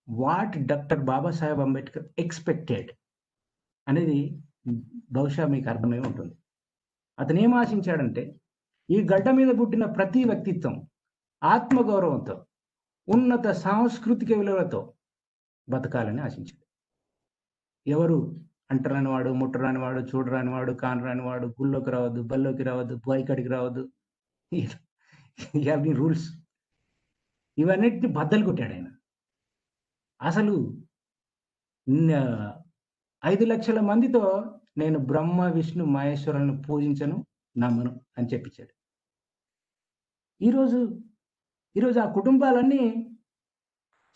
what doctor Babasaheb Ambedkar expected అనేది బహుశా మీకు అర్థమై ఉంటుంది. అతను ఏం ఆశించాడంటే, ఈ గడ్డ మీద పుట్టిన ప్రతి వ్యక్తిత్వం ఆత్మగౌరవంతో, ఉన్నత సాంస్కృతిక విలువలతో బతకాలని ఆశించాడు. ఎవరు అంటరానివాడు, ముట్టరానివాడు, చూడరానివాడు, కానరానివాడు, గుళ్ళోకి రావద్దు, బల్లోకి రావద్దు, బాయికాడికి రావద్దు, ఇవన్నీ రూల్స్, ఇవన్నిటిని బద్దలు కొట్టాడు ఆయన. అసలు 5 లక్షల మందితో నేను బ్రహ్మ, విష్ణు, మహేశ్వరులను పూజించను, నమ్మను అని చెప్పించాడు. ఈరోజు ఆ కుటుంబాలన్నీ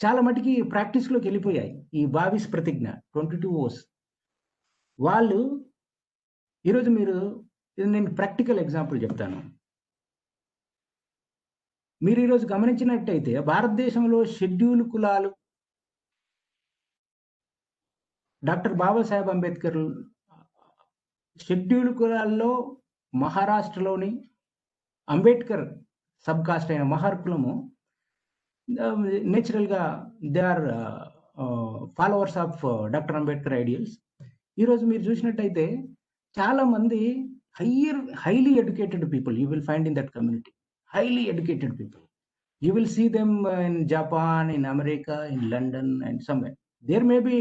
చాలా మటుకి ప్రాక్టీస్లోకి వెళ్ళిపోయాయి. ఈ బావిస్ ప్రతిజ్ఞ 22 ఓస్ వాళ్ళు ఈరోజు నేను ప్రాక్టికల్ ఎగ్జాంపుల్ చెప్తాను. మీరు ఈరోజు గమనించినట్టయితే భారతదేశంలో షెడ్యూల్ కులాలు డాక్టర్ బాబాసాహెబ్ అంబేద్కర్ షెడ్యూల్ కులాల్లో మహారాష్ట్రలోని అంబేద్కర్ సబ్ కాస్ట్ అయిన మహర్ కులము నేచురల్గా they are followers of doctor Ambedkar ideals. ఈరోజు మీరు చూసినట్టయితే చాలా మంది highly educated people you will find in that community. Highly educated people, you will see them in Japan, in America, in London, and somewhere. There may be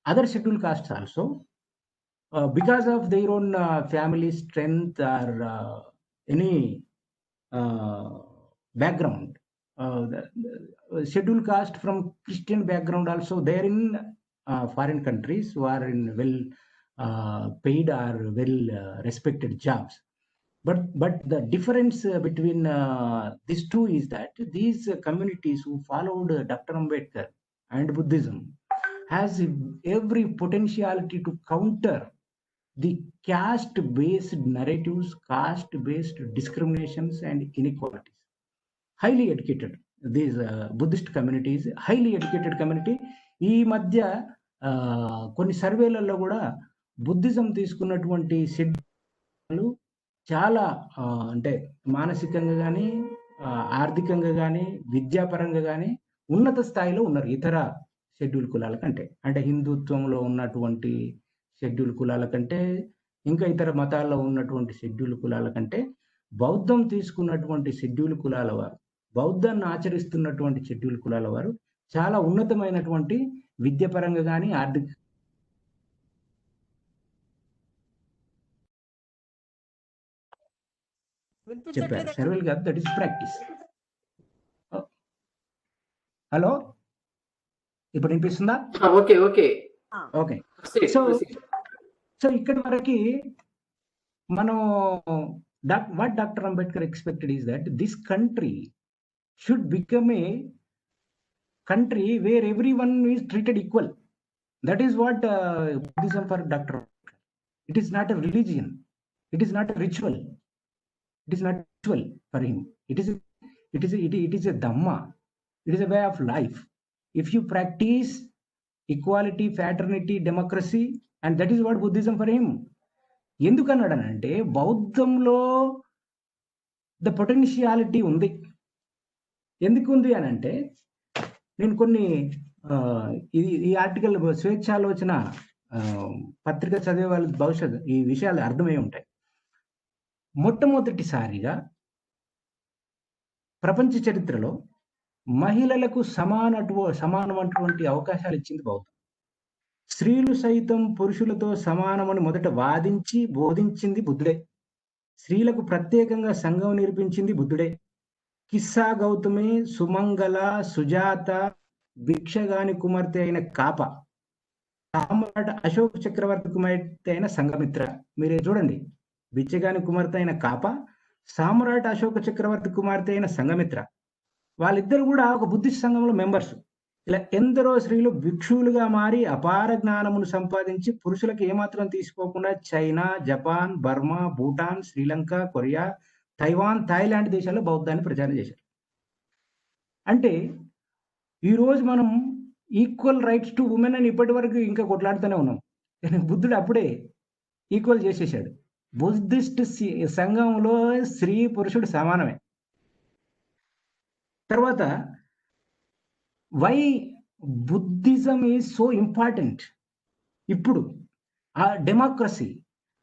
other scheduled castes also, because of their own family strength or any background. The scheduled caste from Christian background also there in foreign countries who are in well paid or well respected jobs. But the difference between these two is that these communities who followed Dr. Ambedkar and Buddhism has every potentiality to counter the caste-based narratives, caste-based discriminations and inequalities. Highly educated, these Buddhist communities, highly educated community. ఈ మధ్య కొన్ని సర్వేలలో కూడా Buddhism తీసుకున్నటువంటి schedule చాలా అంటే మానసికంగా కానీ, ఆర్థికంగా కానీ, విద్యాపరంగా కానీ ఉన్నత స్థాయిలో ఉన్నారు ఇతర షెడ్యూల్ కులాల కంటే. అంటే హిందుత్వంలో ఉన్నటువంటి షెడ్యూల్ కులాల కంటే, ఇంకా ఇతర మతాల్లో ఉన్నటువంటి షెడ్యూల్ కులాల కంటే, బౌద్ధం తీసుకున్నటువంటి షెడ్యూల్ కులాల వారు, బౌద్ధాన్ని ఆచరిస్తున్నటువంటి షెడ్యూల్ కులాల వారు చాలా ఉన్నతమైనటువంటి విద్యాపరంగా కానీ, ఆర్థిక చెప్పారు. సర్వేలు కాదు, దట్ ఈస్ ప్రాక్టీస్. హలో, ఇప్పుడు వినిపిస్తుందా? Okay okay okay. సో ఇక్కడి వరకు మనం what Dr. Ambedkar expected is that this country should become a country where everyone is treated equal. That is what Buddhism for Dr. Ambedkar. It is not a religion. It is not a ritual. It is not ritual for him. It is a dhamma. It is a way of life. If you practice equality, fraternity, democracy, and that is what Buddhism for him. ఎందుకన్నాడనంటే బౌద్ధంలో the potentiality ఉంది. ఎందుకు ఉంది అని అంటే, నేను కొన్ని ఈ ఆర్టికల్ స్వేచ్ఛాలోచన పత్రిక చదివే వాళ్ళకి భవిష్యత్ ఈ విషయాలు అర్థమై ఉంటాయి. మొట్టమొదటిసారిగా ప్రపంచ చరిత్రలో మహిళలకు సమానమైనటువంటి అవకాశాలు ఇచ్చింది బౌద్ధం. స్త్రీలు సైతం పురుషులతో సమానమని మొదట వాదించి బోధించింది బుద్ధుడే. స్త్రీలకు ప్రత్యేకంగా సంఘం నిర్మించింది బుద్ధుడే. కిస్సా గౌతమి, సుమంగళ, సుజాత, భిక్షగాని కుమార్తె అయిన కాప, సామ్రాట్ అశోక్ చక్రవర్తి కుమార్తె అయిన సంఘమిత్ర. మీరే చూడండి, బిచ్చగాని కుమార్తె అయిన కాప, సామ్రాట్ అశోక చక్రవర్తి కుమార్తె అయిన సంఘమిత్ర, వాళ్ళిద్దరు కూడా ఒక బుద్ధిస్ట్ సంఘంలో మెంబర్స్. ఇలా ఎందరో స్త్రీలు భిక్షువులుగా మారి అపార జ్ఞానమును సంపాదించి పురుషులకు ఏమాత్రం తీసుకోకుండా China, Japan, Burma, Bhutan, Sri Lanka, Korea, Taiwan, Thailand దేశాల్లో బౌద్ధాన్ని ప్రచారం చేశారు. అంటే ఈరోజు మనం ఈక్వల్ రైట్స్ టు ఉమెన్ అని ఇప్పటి వరకు ఇంకా కొట్లాడుతూనే ఉన్నాం. కానీ బుద్ధుడు అప్పుడే ఈక్వల్ చేసేసాడు. బుద్ధిస్ట్ సంఘంలో స్త్రీ పురుషుడు సమానమే. తర్వాత why buddhism is so important. ఇప్పుడు ఆ డెమోక్రసీ,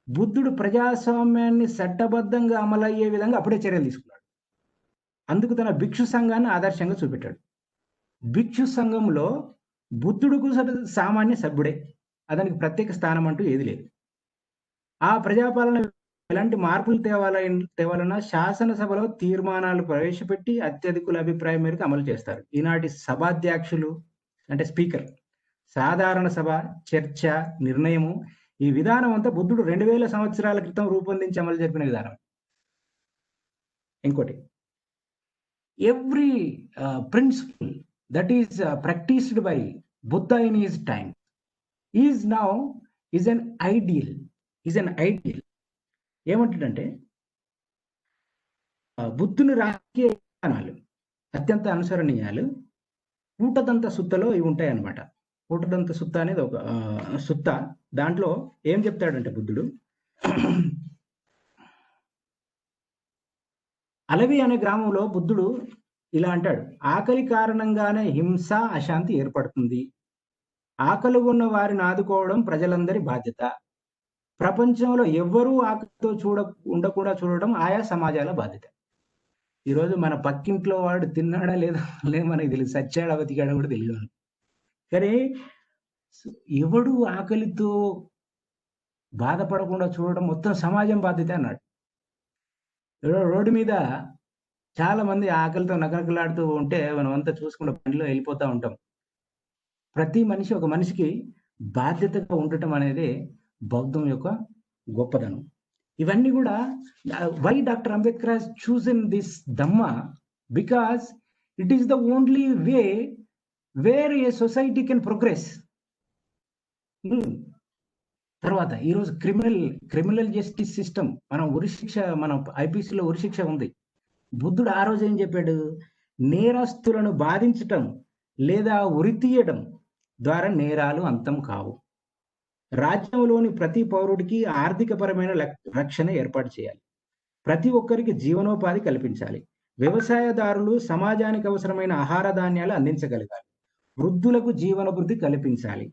బుద్ధుడు ప్రజాస్వామ్యాన్ని చట్టబద్ధంగా అమలయ్యే విధంగా అప్పుడే చర్యలు తీసుకున్నాడు. అందుకు తన భిక్షు సంఘాన్ని ఆదర్శంగా చూపెట్టాడు. భిక్షు సంఘంలో బుద్ధుడుకు సామాన్య సభ్యుడే, అతనికి ప్రత్యేక స్థానం అంటూ ఏది లేదు. ఆ ప్రజాపాలన ఎలాంటి మార్పులు తేవాలన్నా శాసనసభలో తీర్మానాలు ప్రవేశపెట్టి అత్యధికుల అభిప్రాయం మేరకు అమలు చేస్తారు. ఈనాటి సభాధ్యక్షులు అంటే స్పీకర్, సాధారణ సభ, చర్చ, నిర్ణయము, ఈ విధానం అంతా బుద్ధుడు 2000 సంవత్సరాల క్రితం రూపొందించి అమలు జరిపిన విధానం. ఇంకోటి, every principle that is practiced by Buddha in his time is an ideal. ఏమంటాడంటే బుద్ధుని రాజకీయ విధానాలు అత్యంత అనుసరణీయాలు కూటదంత సుత్తలో ఇవి ఉంటాయి అన్నమాట. కూటదంత సుత్త అనేది ఒక సుత్త. దాంట్లో ఏం చెప్తాడంటే బుద్ధుడు, అలవి అనే గ్రామంలో బుద్ధుడు ఇలా అంటాడు, ఆకలి కారణంగానే హింస, అశాంతి ఏర్పడుతుంది. ఆకలి ఉన్న వారిని ఆదుకోవడం ప్రజలందరి బాధ్యత. ప్రపంచంలో ఎవ్వరూ ఆకలితో ఉండకుండా చూడడం ఆయా సమాజాల బాధ్యత. ఈరోజు మన పక్కింట్లో వాడు తిన్నాడా లేదా మనకి తెలియదు, సచ్చాడా బతికాడా కూడా తెలియదు. కానీ ఎవడు ఆకలితో బాధపడకుండా చూడడం మొత్తం సమాజం బాధ్యత అన్నాడు. రోడ్డు మీద చాలా మంది ఆకలితో నకనకలాడుతూ ఉంటే మనం అంతా చూసుకుంటూ పనిలో వెళ్ళిపోతూ ఉంటాం. ప్రతి మనిషి ఒక మనిషికి బాధ్యతగా ఉండటం అనేది బౌద్ధం యొక్క గొప్పదనం. ఇవన్నీ కూడా why doctor Ambedkar has chosen this dhamma because it is the only way where a society can progress. తర్వాత ఈరోజు క్రిమినల్ జస్టిస్ సిస్టమ్, మనం ఉరిశిక్ష, మనం ఐపీసీలో ఉరిశిక్ష ఉంది. బుద్ధుడు ఆ రోజు ఏం చెప్పాడు, నేరస్తులను బాధించటం లేదా ఉరి తీయడం ద్వారా నేరాలు అంతం కావు. రాజ్యంలోని ప్రతి పౌరుడికి ఆర్థికపరమైన రక్షణ ఏర్పాటు చేయాలి. ప్రతి ఒక్కరికి జీవనోపాధి కల్పించాలి. వ్యవసాయదారులు సమాజానికి అవసరమైన ఆహార ధాన్యాలు అందించగలగాలి. వృద్ధులకు జీవనభృద్ధి కల్పించాలి.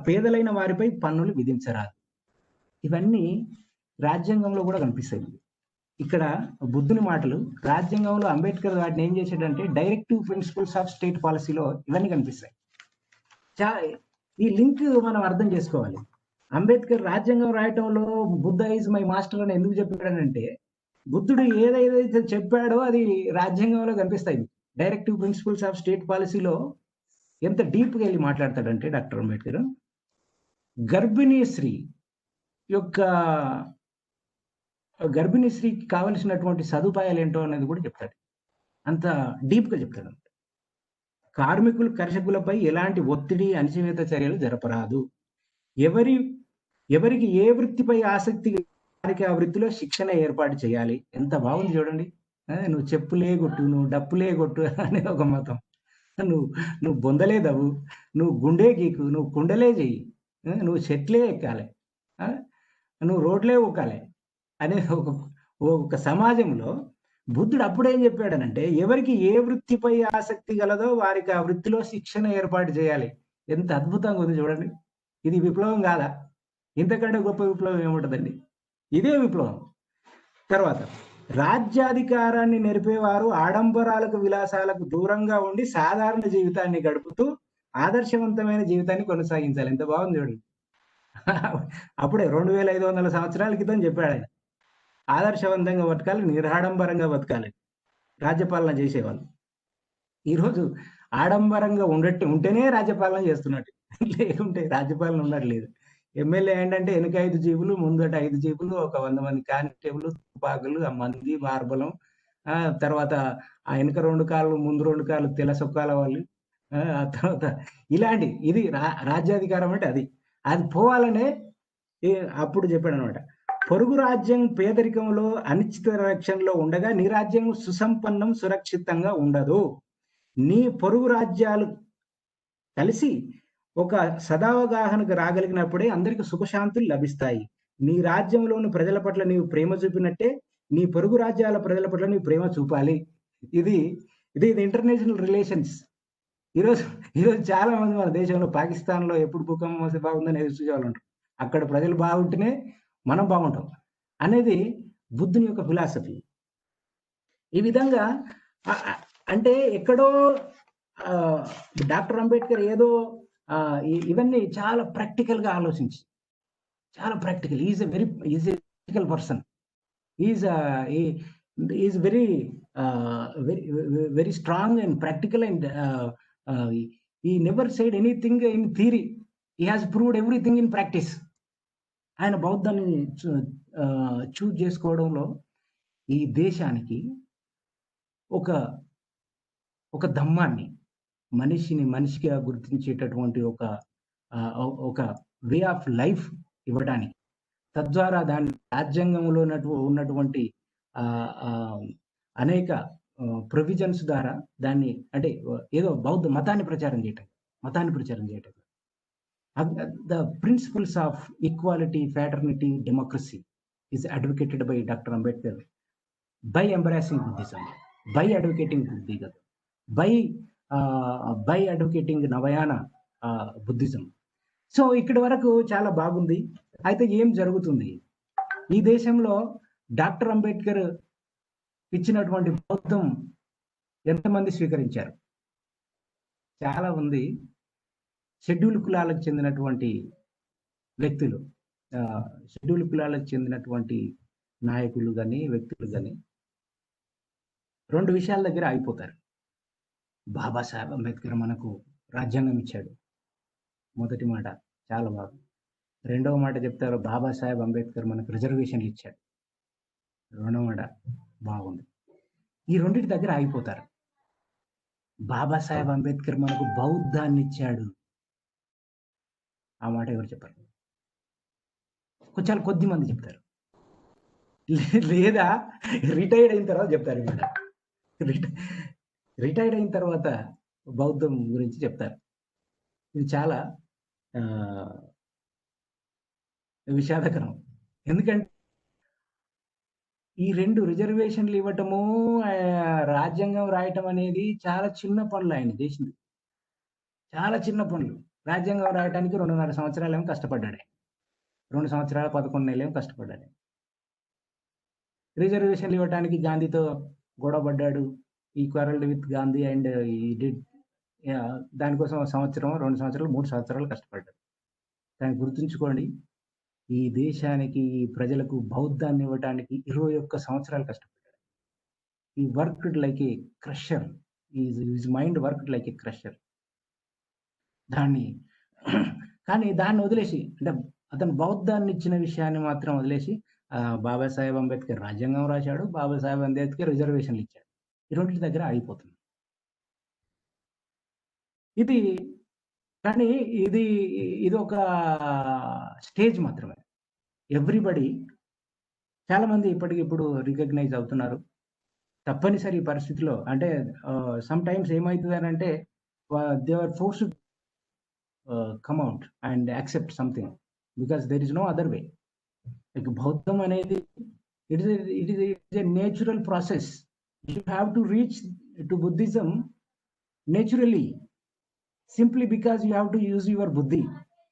పేదలైన వారిపై పన్నులు విధించరాదు. ఇవన్నీ రాజ్యాంగంలో కూడా కనిపిస్తాయి. ఇక్కడ బుద్ధుని మాటలు రాజ్యాంగంలో అంబేద్కర్ వాటిని ఏం చేశాడంటే డైరెక్టివ్ ప్రిన్సిపల్స్ ఆఫ్ స్టేట్ పాలసీలో ఇవన్నీ కనిపిస్తాయి. ఈ లింక్ మనం అర్థం చేసుకోవాలి. అంబేద్కర్ రాజ్యాంగం రాయటంలో బుద్ధ ఈజ్ మై మాస్టర్ అని ఎందుకు చెప్పాడనంటే, బుద్ధుడు ఏదైతే చెప్పాడో అది రాజ్యాంగంలో కనిపిస్తాయి. డైరెక్టివ్ ప్రిన్సిపల్స్ ఆఫ్ స్టేట్ పాలసీలో ఎంత డీప్గా వెళ్ళి మాట్లాడతాడంటే డాక్టర్ అంబేద్కర్, గర్భిణీ స్త్రీకి కావలసినటువంటి సదుపాయాలు ఏంటో అనేది కూడా చెప్తాడు. అంత డీప్గా చెప్తాడు. కార్మికులు, కర్షకులపై ఎలాంటి ఒత్తిడి, అణచివేత చర్యలు జరపరాదు. ఎవరికి ఏ వృత్తిపై ఆసక్తి వారికి ఆ వృత్తిలో శిక్షణ ఏర్పాటు చేయాలి. ఎంత బాగుంది చూడండి. నువ్వు చెప్పులే కొట్టు, నువ్వు డప్పులే కొట్టు అనే ఒక మతం. నువ్వు బొందలే దవ్వు, నువ్వు గుండె గీకు, నువ్వు కుండలే చెయ్యి, నువ్వు చెట్లే ఎక్కాలి, నువ్వు రోడ్లే ఊకాలి అనే ఒక సమాజంలో బుద్ధుడు అప్పుడేం చెప్పాడనంటే, ఎవరికి ఏ వృత్తిపై ఆసక్తి గలదో వారికి ఆ వృత్తిలో శిక్షణ ఏర్పాటు చేయాలి. ఎంత అద్భుతంగా ఉంది చూడండి. ఇది విప్లవం కాదా? ఇంతకంటే గొప్ప విప్లవం ఏముంటుందండి? ఇదే విప్లవం. తర్వాత రాజ్యాధికారాన్ని నెరిపేవారు ఆడంబరాలకు, విలాసాలకు దూరంగా ఉండి సాధారణ జీవితాన్ని గడుపుతూ ఆదర్శవంతమైన జీవితాన్ని కొనసాగించాలి. ఎంత బాగుంది చూడండి. అప్పుడే 2500 సంవత్సరాల క్రితం చెప్పాడు ఆయన. ఆదర్శవంతంగా బతకాలి, నిరాడంబరంగా బతకాలి రాజ్యపాలన చేసేవాళ్ళు. ఈరోజు ఆడంబరంగా ఉంటేనే రాజ్యపాలన చేస్తున్నట్టు, లేకుంటే రాజ్యపాలన ఉండట్లేదు. ఎమ్మెల్యే ఏంటంటే వెనక 5 జీపులు, ముందట 5 జీపులు, ఒక 100 మంది కానిస్టేబుల్, తుపాకులు, ఆ మంది మార్బలం, తర్వాత ఆ వెనక 2 కార్లు, ముందు 2 కార్లు తెల్ల సొక్కాల వాళ్ళు, ఆ తర్వాత ఇలాంటి ఇది రాజ్యాధికారం అంటే అది. అది పోవాలనే అప్పుడు చెప్పాడనమాట. పొరుగు రాజ్యం పేదరికంలో అనిశ్చిత రక్షణలో ఉండగా నీ రాజ్యం సుసంపన్నం సురక్షితంగా ఉండదు. నీ పొరుగు రాజ్యాలు కలిసి ఒక సదావగాహనకు రాగలిగినప్పుడే అందరికి సుఖశాంతులు లభిస్తాయి. నీ రాజ్యంలోని ప్రజల పట్ల నీవు ప్రేమ చూపినట్టే నీ పొరుగు రాజ్యాల ప్రజల పట్ల నీవు ప్రేమ చూపాలి. ఇది ఇది ఇంటర్నేషనల్ రిలేషన్స్. ఈరోజు ఈరోజు చాలా మంది మన దేశంలో పాకిస్తాన్‌లో ఎప్పుడు భూకంపం వస్తే బాగుందని ఎదురు చూసేవాళ్ళు ఉంటారు. అక్కడ ప్రజలు బాగుంటేనే మనం బాగుంటాం అనేది బుద్ధుని యొక్క ఫిలాసఫీ. ఈ విధంగా అంటే ఎక్కడో డాక్టర్ అంబేద్కర్ ఏదో ఇవన్నీ చాలా ప్రాక్టికల్‌గా ఆలోచించి, చాలా practical. Is a practical person. Is is very very strong and practical and he never said anything in theory. He has proved everything in practice. ఆయన బౌద్ధాన్ని చూజ్ చేసుకోవడంలో ఈ దేశానికి ఒక ధమ్మాన్ని, మనిషిని మనిషిగా గుర్తించేటటువంటి ఒక వే ఆఫ్ లైఫ్ ఇవ్వడానికి, తద్వారా దాని రాజ్యాంగంలో ఉన్నటువంటి అనేక ప్రొవిజన్స్ ద్వారా దాన్ని అంటే ఏదో బౌద్ధ మతాన్ని ప్రచారం చేయటం. The principles of equality, fraternity, democracy is advocated by Dr. Ambedkar by embracing Buddhism, by advocating Buddhism, by advocating Navayana Buddhism. So ఇక్కడి వరకు చాలా బాగుంది. అయితే ఏం జరుగుతుంది ఈ దేశంలో? డాక్టర్ అంబేద్కర్ ఇచ్చినటువంటి బౌద్ధం ఎంతమంది స్వీకరించారు? చాలా మంది షెడ్యూల్ కులాలకు చెందినటువంటి వ్యక్తులు, షెడ్యూల్ కులాలకు చెందినటువంటి నాయకులు కానీ వ్యక్తులు కానీ 2 విషయాల దగ్గర ఆగిపోతారు. బాబాసాహెబ్ అంబేద్కర్ మనకు రాజ్యాంగం ఇచ్చాడు. మొదటి మాట చాలా బాగుంది. రెండవ మాట చెప్తారు, బాబాసాహెబ్ అంబేద్కర్ మనకు రిజర్వేషన్లు ఇచ్చాడు. రెండవ మాట బాగుంది. ఈ రెండింటి దగ్గర ఆగిపోతారు. బాబాసాహెబ్ అంబేద్కర్ మనకు బౌద్ధాన్ని ఇచ్చాడు. ఆ మాట ఎవరు చెప్పారు? చాలా కొద్ది మంది చెప్తారు. లేదా రిటైర్డ్ అయిన తర్వాత చెప్తారు. ఈ మాట రిటైర్డ్ అయిన తర్వాత బౌద్ధం గురించి చెప్తారు. ఇది చాలా విషాదకరం. ఎందుకంటే ఈ 2 రిజర్వేషన్లు ఇవ్వటము, రాజ్యాంగం రాయటం అనేది చాలా చిన్న పనులు. ఆయన చేసింది చాలా చిన్న పనులు. రాజ్యాంగం రాయటానికి 2.5 సంవత్సరాలేమో కష్టపడ్డాడు. 2 సంవత్సరాల 11 నెలలేమో కష్టపడ్డాడు. రిజర్వేషన్లు ఇవ్వటానికి గాంధీతో గొడవపడ్డాడు. ఈ క్వారల్డ్ విత్ గాంధీ అండ్ ఈ డిడ్ దానికోసం 1 సంవత్సరం, 2 సంవత్సరాలు, 3 సంవత్సరాలు కష్టపడ్డాడు. కానీ గుర్తుంచుకోండి, ఈ దేశానికి, ఈ ప్రజలకు బౌద్ధాన్ని ఇవ్వటానికి 21 సంవత్సరాలు కష్టపడ్డాడు. ఈ వర్క్డ్ లైక్ ఏ crusher. His mind worked like ఏ క్రషర్. కానీ దాన్ని వదిలేసి, అంటే అతను బౌద్ధాన్ని ఇచ్చిన విషయాన్ని మాత్రం వదిలేసి బాబాసాహెబ్ అంబేద్కర్ రాజ్యాంగం రాశాడు, బాబాసాహెబ్ అంబేద్కర్ రిజర్వేషన్లు ఇచ్చాడు. ఈ రెండింటి దగ్గర ఆగిపోతుంది. కానీ ఇది ఒక స్టేజ్ మాత్రమే. ఎవ్రీబడి, చాలా మంది ఇప్పటికిప్పుడు రికగ్నైజ్ అవుతున్నారు. తప్పనిసరి పరిస్థితిలో అంటే సమ్ టైమ్స్ ఏమవుతుంది అని అంటే they are forced come out and accept something because there is no other way. Like Bauddham అనేది it is a natural process. You have to reach to Buddhism naturally, simply because you have to use your buddhi,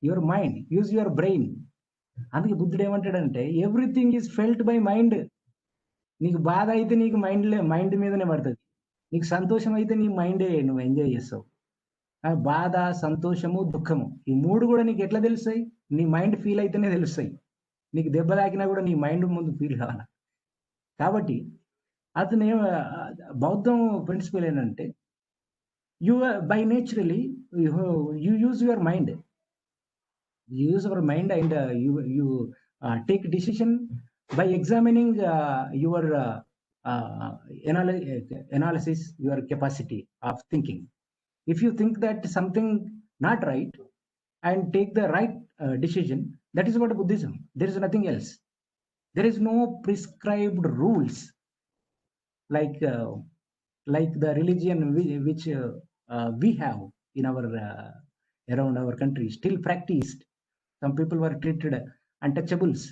your mind, use your brain. అందుకే బుద్ధుడు ఏమంటాడంటే everything is felt by mind. నీకు బాధ అయితే నీకు mind మీదనే పడుతుంది. నీకు సంతోషం అయితే నీ మైండే నువ్వు ఎంజాయ్ చేస్తావు. బాధ, సంతోషము, దుఃఖము, ఈ 3 కూడా నీకు ఎట్లా తెలుస్తాయి? నీ మైండ్ ఫీల్ అయితేనే తెలుస్తాయి. నీకు దెబ్బ తాకినా కూడా నీ మైండ్ ముందు ఫీల్ కావాలి. కాబట్టి అతను బౌద్ధం ప్రిన్సిపల్ ఏంటంటే you by naturally you use your mind. You use your mind and you take decision by examining your analysis, your capacity of thinking. If you think that something not right and take the right decision, that is what Buddhism. There is nothing else. There is no prescribed rules like the religion which we have in our around our country still practiced. Some people were treated untouchables.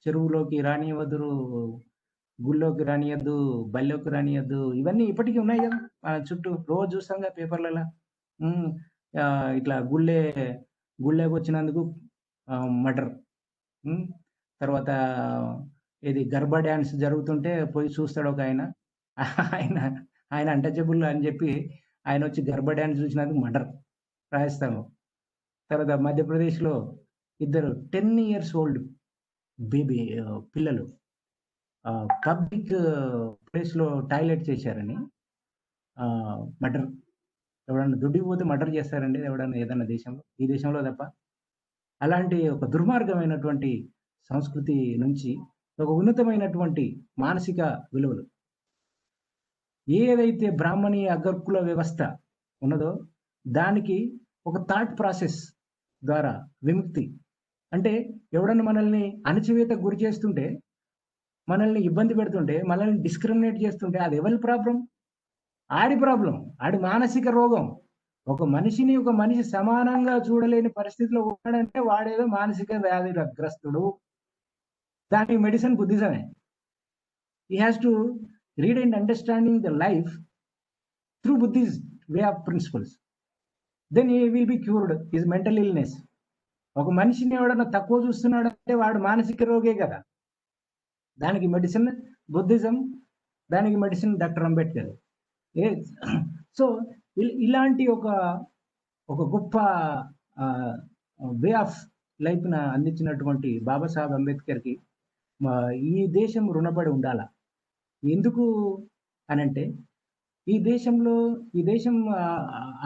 చెరువులోకి రానివ్వదురు, గుళ్ళోకి రానియద్దు, బల్లెకి రానియద్దు, ఇవన్నీ ఇప్పటికీ ఉన్నాయి కదా మన చుట్టూ. రోజు చూస్తాంగా పేపర్లలో. ఇట్లా గుళ్ళేకి వచ్చినందుకు మర్డర్. తర్వాత ఇది గర్భా డ్యాన్స్ జరుగుతుంటే పోయి చూస్తాడు ఒక ఆయన. ఆయన ఆయన అన్టచబుల్ అని చెప్పి ఆయన వచ్చి గర్భా డ్యాన్స్ చూసినందుకు మర్డర్ రాజస్థాన్లో. తర్వాత మధ్యప్రదేశ్లో ఇద్దరు 10 years old బేబీ పిల్లలు పబ్లిక్ ప్లేస్లో టాయిలెట్ చేశారని మర్డర్. ఎవడన్నా దుడ్డికి పోతే మర్డర్ చేస్తారండి ఎవడన్నా ఏదన్నా దేశంలో? ఈ దేశంలో తప్ప. అలాంటి ఒక దుర్మార్గమైనటువంటి సంస్కృతి నుంచి ఒక ఉన్నతమైనటువంటి మానసిక విలువలు, ఏదైతే బ్రాహ్మణి అగ్రకుల వ్యవస్థ ఉన్నదో దానికి ఒక థాట్ ప్రాసెస్ ద్వారా విముక్తి. అంటే ఎవడన్నా మనల్ని అణచివేతకు గురి చేస్తుంటే, మనల్ని ఇబ్బంది పెడుతుంటే, మనల్ని డిస్క్రిమినేట్ చేస్తుంటే అది ఎవరి ప్రాబ్లం? ఆడి ప్రాబ్లం, ఆడి మానసిక రోగం. ఒక మనిషి సమానంగా చూడలేని పరిస్థితిలో ఉన్నాడంటే వాడేదో మానసిక వ్యాధిగ్రస్తుడు. దానికి మెడిసిన్ బుద్ధిజమే. He has to read and understanding the life through Buddhist way of principles. Then he will be cured his mental illness. ఒక మనిషిని ఎవడన్నా తక్కువ చూస్తున్నాడంటే వాడు మానసిక రోగే కదా. దానికి మెడిసిన్ బుద్ధిజం, దానికి మెడిసిన్ డాక్టర్ అంబేద్కర్. సో ఇలాంటి ఒక గొప్ప వే ఆఫ్ లైఫ్ను అందించినటువంటి బాబాసాహెబ్ అంబేద్కర్కి ఈ దేశం రుణపడి ఉండాల. ఎందుకు అనంటే ఈ దేశం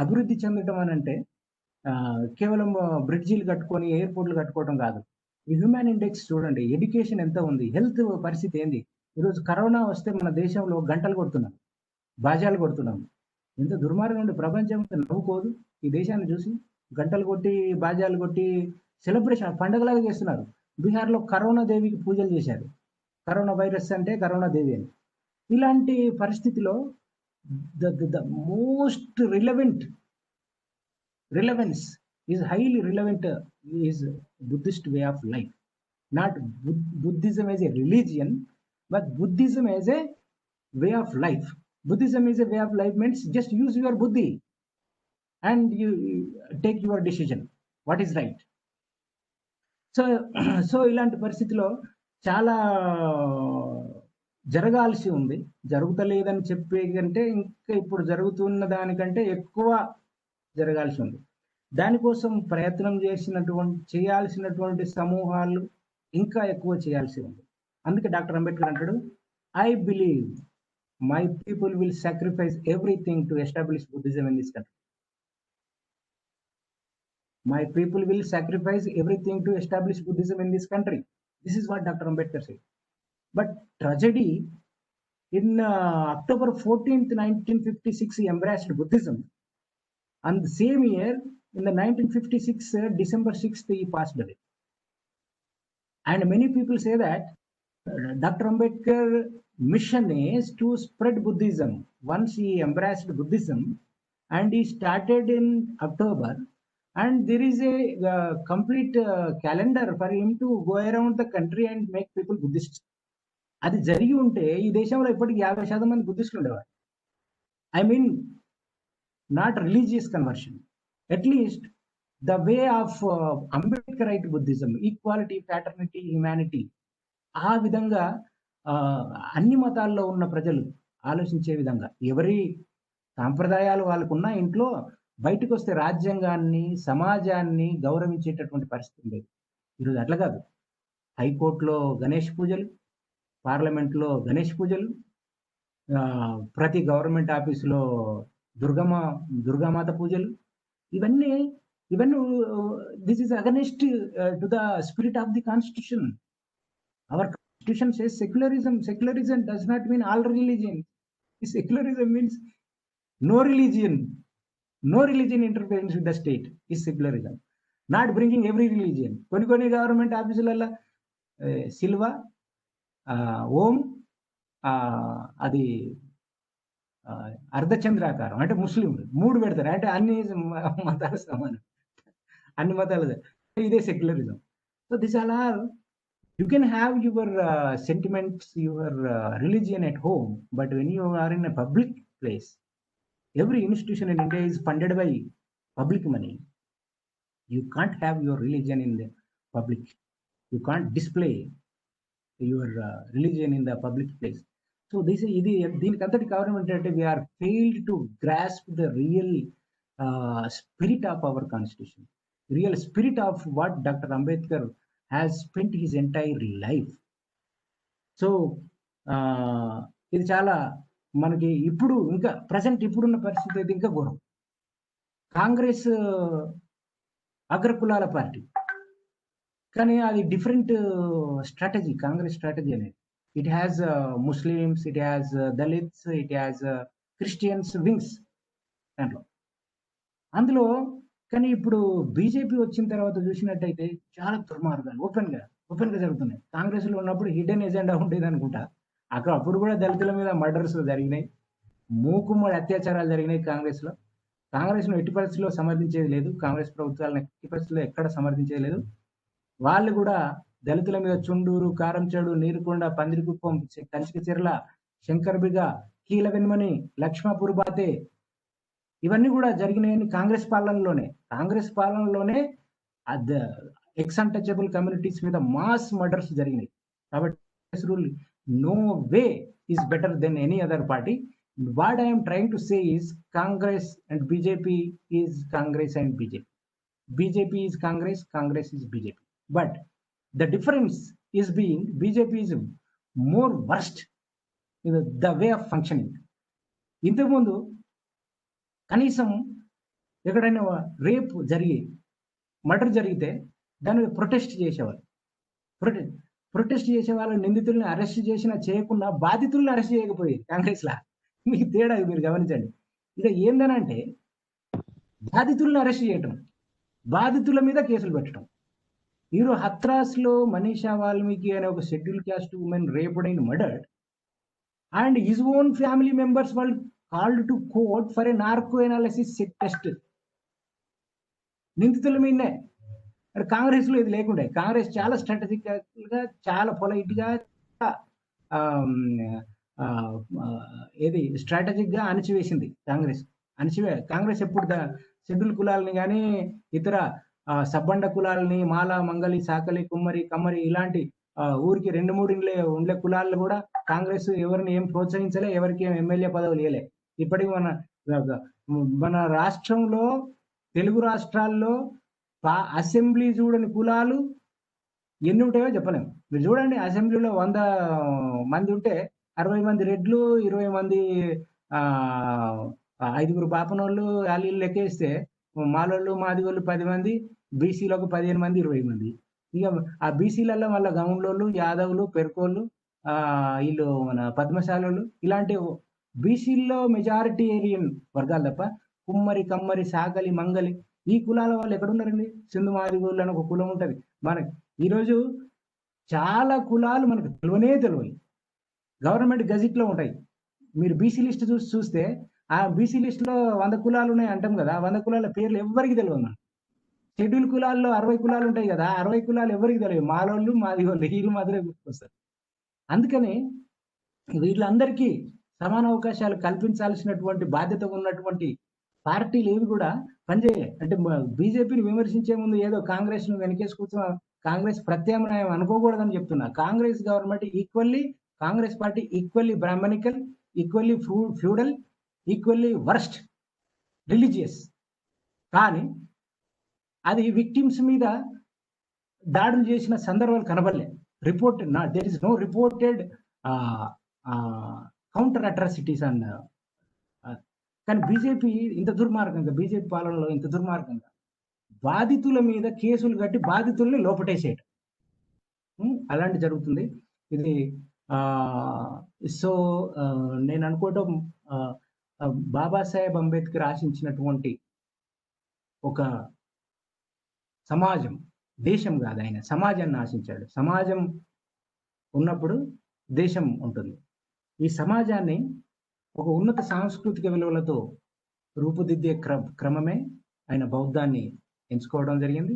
అభివృద్ధి చెందడం అనంటే కేవలం బ్రిడ్జీలు కట్టుకొని ఎయిర్పోర్ట్లు కట్టుకోవడం కాదు. ఈ హ్యూమన్ ఇండెక్స్ చూడండి, ఎడ్యుకేషన్ ఎంత ఉంది, హెల్త్ పరిస్థితి ఏంది. ఈరోజు కరోనా వస్తే మన దేశంలో గంటలు కొడుతున్నాం, బాజాలు కొడుతున్నాం. ఎంత దుర్మార్గం ఉండి ప్రపంచం నవ్వుకోదు ఈ దేశాన్ని చూసి. గంటలు కొట్టి బాజాలు కొట్టి సెలబ్రేషన్ పండగలాగా చేస్తున్నారు. బీహార్లో కరోనా దేవికి పూజలు చేశారు. కరోనా వైరస్ అంటే కరోనా దేవి అని. ఇలాంటి పరిస్థితిలో the most relevance is highly relevant is Buddhist way of life. Not Buddhism as a religion, but Buddhism as a way of life. Buddhism is a way of life means just use your buddhi and you take your decision what is right. So ఇలాంటి పరిస్థితిలో చాలా జరగాల్సి ఉంది. జరుగుతలేదని చెప్పే కంటే ఇంకా ఇప్పుడు జరుగుతున్న దానికంటే ఎక్కువ జరగాల్సి ఉంది. దానికోసం ప్రయత్నం చేయాల్సినటువంటి సమూహాలు ఇంకా ఎక్కువ చేయాల్సి ఉంది. అందుకే డాక్టర్ అంబేద్కర్ అంటాడు, I believe my people will sacrifice everything to establish Buddhism in this country. My people will sacrifice everything to establish Buddhism in this country. This is what Dr. Ambedkar said. But tragedy, in October 14th, 1956, he embraced Buddhism. And the same year, in the 1956, December 6th, he passed away. And many people say that Dr. Ambedkar mission is to spread Buddhism. Once he embraced Buddhism and he started in October, and there is a complete calendar for him to go around the country and make people Buddhists. అది జరిగి ఉంటే ఈ దేశంలో ఇప్పటికి 50% మంది బుద్ధిస్టులు ఉండేవారు. I mean not religious conversion, at least the way of అంబేద్కరైట్ Buddhism, equality, fraternity, humanity, ఆ విధంగా అన్ని మతాల్లో ఉన్న ప్రజలు ఆలోచించే విధంగా ఎవరి సాంప్రదాయాలు వాళ్ళకున్న ఇంట్లో బయటకు వస్తే రాజ్యాంగాన్ని, సమాజాన్ని గౌరవించేటటువంటి పరిస్థితి ఉండేది. ఈరోజు అట్లా కాదు. హైకోర్టులో గణేష్ పూజలు, పార్లమెంట్లో గణేష్ పూజలు, ప్రతి గవర్నమెంట్ ఆఫీసులో దుర్గామాత పూజలు, ఇవన్నీ this is against to the spirit of the constitution. Our constitution says secularism. Secularism does not mean all religion. Secularism means no religion, No religion interference with the state is secularism. Not bringing every religion. కొన్ని government ఆఫీసులలో సిల్వ, ఓం, అది అర్ధచంద్రాకారం అంటే ముస్లింలు 3 పెడతారు. అంటే అన్ని మతాలు సమానం, అన్ని మతాలు. ఇదే secularism. So this all are, you can have your sentiments, your religion at home, but when you are in a public place, every institution in India is funded by public money. You can't have your religion in the public. You can't display your religion in the public place. So this is దీనికంతటి కారణం ఏంటంటే we are failed to grasp the real spirit of our constitution, real spirit of what Dr. Ambedkar has spent his entire life. So ఇది చాలా మనకి ఇప్పుడు ఇంకా present ఇప్పుడున్న పరిస్థితి అయితే ఇంకా ఘోరం. కాంగ్రెస్ అగ్రకులాల పార్టీ, కానీ అది డిఫరెంట్ స్ట్రాటజీ. కాంగ్రెస్ స్ట్రాటజీ అనేది it has Muslims, it has Dalits, it has Christians wings దాంట్లో. అందులో కానీ ఇప్పుడు బీజేపీ వచ్చిన తర్వాత చూసినట్టయితే చాలా దుర్మార్గాలు ఓపెన్ గా జరుగుతున్నాయి. కాంగ్రెస్ లో ఉన్నప్పుడు హిడెన్ ఎజెండా ఉండేది అనుకుంటా. అప్పుడు కూడా దళితుల మీద మర్డర్స్ జరిగినాయి, మూకుమ్మడి అత్యాచారాలు జరిగినాయి కాంగ్రెస్ లో. కాంగ్రెస్ ను ఎట్టి పరిస్థితుల్లో సమర్థించేది లేదు, కాంగ్రెస్ ప్రభుత్వాలను ఎట్టి పరిస్థితుల్లో ఎక్కడ సమర్థించేది లేదు. వాళ్ళు కూడా దళితుల మీద చుండూరు, కారంచేడు, నీరుకొండ, పందిరికుప్పం, కంచికచెర్ల, శంకర్బిగ, కీలవెన్మని, లక్ష్మాపూర్ బాతే ఇవన్నీ కూడా జరిగినాయని కాంగ్రెస్ పాలనలోనే ఎక్స్ అన్టచబుల్ కమ్యూనిటీస్ మీద మాస్ మర్డర్స్ జరిగినాయి. కాబట్టి rule no way is better than any other party. What I'm trying to say is Congress and BJP is Congress and BJP. BJP is Congress, Congress is BJP. But the difference is being BJP is more worst in the way of functioning. ఇంతకుముందు కనీసం ఎక్కడైనా rape జరిగి murder జరిగితే దాని మీద protest చేసేవాళ్ళు. Protest చేసే వాళ్ళ నిందితుల్ని అరెస్ట్ చేసినా చేయకుండా బాధితుల్ని అరెస్ట్ చేయకపోయేది కాంగ్రెస్ లా. మీకు తేడా మీరు గమనించండి. ఇక ఏందనంటే బాధితుల్ని అరెస్ట్ చేయటం, బాధితుల మీద కేసులు పెట్టడం. ఈరోజు హత్రాస్ లో మనీషా వాల్మీకి అనే ఒక schedule caste women raped and murdered, and his own family members వాళ్ళు called to court for a narco analysis test. నిందితుల మీదనే. కాంగ్రెస్ లో ఇది లేకుండే. కాంగ్రెస్ చాలా స్ట్రాటజిక్ గా, చాలా పొలైట్ గా, ఏది స్ట్రాటజిక్ గా అణచివేసింది కాంగ్రెస్ ఎప్పుడు షెడ్యూల్ కులాలని కానీ ఇతర సబ్బండ కులాలని, మాల, మంగలి, సాకలి, కుమ్మరి, కమ్మరి ఇలాంటి ఊరికి 2-3 ఉండే కులాలను కూడా కాంగ్రెస్ ఎవరిని ఏం ప్రోత్సహించలే, ఎవరికి ఏం ఎమ్మెల్యే పదవులు ఇవ్వలే. ఇప్పటికి మన రాష్ట్రంలో, తెలుగు రాష్ట్రాల్లో అసెంబ్లీ చూడని కులాలు ఎన్ని ఉంటాయో చెప్పలేము. మీరు చూడండి, అసెంబ్లీలో 100 మంది ఉంటే 60 మంది రెడ్లు, 20 మంది 5 పాపనోళ్ళు, వాళ్ళు లెక్కేస్తే మాలోళ్ళు, మాదిగోళ్ళు 10 మంది, బీసీలకు 15 మంది, 20 మంది. ఇక ఆ బీసీలలో మళ్ళీ గౌండ్లోళ్ళు, యాదవులు, పెరుకోళ్ళు, వీళ్ళు మన పద్మశాలోళ్ళు, ఇలాంటి బీసీల్లో మెజారిటీ ఏరియన్ వర్గాలు తప్ప కుమ్మరి, కమ్మరి, సాకలి, మంగలి ఈ కులాల వాళ్ళు ఎక్కడున్నారండి? సింధు మాదిగోళ్ళు అని ఒక కులం ఉంటది మనకి. ఈరోజు చాలా కులాలు మనకు తెలియవు. గవర్నమెంట్ గజెట్ లో ఉంటాయి. మీరు బీసీ లిస్ట్ చూస్తే ఆ బీసీ లిస్ట్ లో 100 కులాలు ఉన్నాయి అంటాం కదా, 100 కులాల పేర్లు ఎవరికి తెలియదు. మనం షెడ్యూల్ కులాల్లో 60 కులాలు ఉంటాయి కదా, 60 కులాలు ఎవరికి తెలియదు. మాలోళ్ళు, మాదిగోళ్ళు వీళ్ళు మాత్రమే గుర్తుకొస్తారు. అందుకని వీళ్ళందరికీ సమాన అవకాశాలు కల్పించాల్సినటువంటి బాధ్యత ఉన్నటువంటి పార్టీలు ఏవి కూడా పనిచేయాలి. అంటే బీజేపీని విమర్శించే ముందు ఏదో కాంగ్రెస్ ను వెనకేసి కూర్చున్న కాంగ్రెస్ ప్రత్యామ్నాయం అనుకోకూడదని చెప్తున్నా. Congress government Congress party equally Brahmanical, equally feudal, equally worst, religious. కానీ అది విక్టిమ్స్ మీద దాడులు చేసిన సందర్భాలు కనబడలే. There is no reported counter atrocities అన్న. కానీ బీజేపీ బీజేపీ పాలనలో ఇంత దుర్మార్గంగా బాధితుల మీద కేసులు కట్టి బాధితుల్ని లోపటేసేయటం అలాంటి జరుగుతుంది. ఇది నేను అనుకోవటం బాబాసాహెబ్ అంబేద్కర్ ఆశించినటువంటి ఒక సమాజం, దేశం కాదు, ఆయన సమాజాన్ని ఆశించాడు. సమాజం ఉన్నప్పుడు దేశం ఉంటుంది. ఈ సమాజాన్ని ఒక ఉన్నత సాంస్కృతిక విలువలతో రూపుదిద్దే క్రమమే ఆయన బౌద్ధాన్ని ఎంచుకోవడం జరిగింది.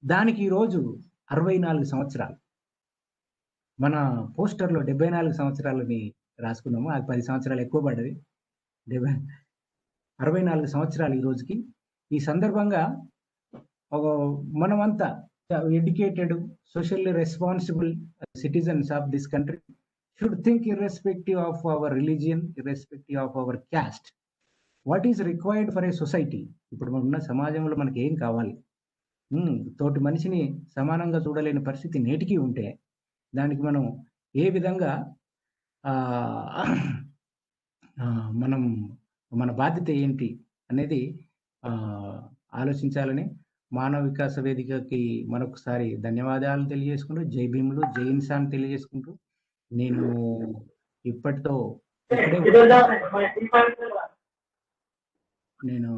దానికి ఈరోజు 64 సంవత్సరాలు. మన పోస్టర్లో 74 సంవత్సరాలని రాసుకున్నాము, అది 10 సంవత్సరాలు ఎక్కువ పడ్డది. 64 సంవత్సరాలు ఈ రోజుకి. ఈ సందర్భంగా మనమంతా educated, socially responsible citizens of this country should think irrespective of our religion, irrespective of our caste, what is required for a society. ఇప్పుడు మనం ఉన్న సమాజంలో మనకి ఏం కావాలి? తోటి మనిషిని సమానంగా చూడలేని పరిస్థితి నేటికి ఉంటే దానికి మనం ఏ విధంగా మనం మన బాధ్యత ఏంటి అనేది ఆలోచించాలని మానవ వికాస వేదికకి మరొకసారి ధన్యవాదాలు తెలియజేసుకుంటూ, జై భీములు, జై ఇన్సాన్ తెలియజేసుకుంటూ నేను ఇప్పటితో నేను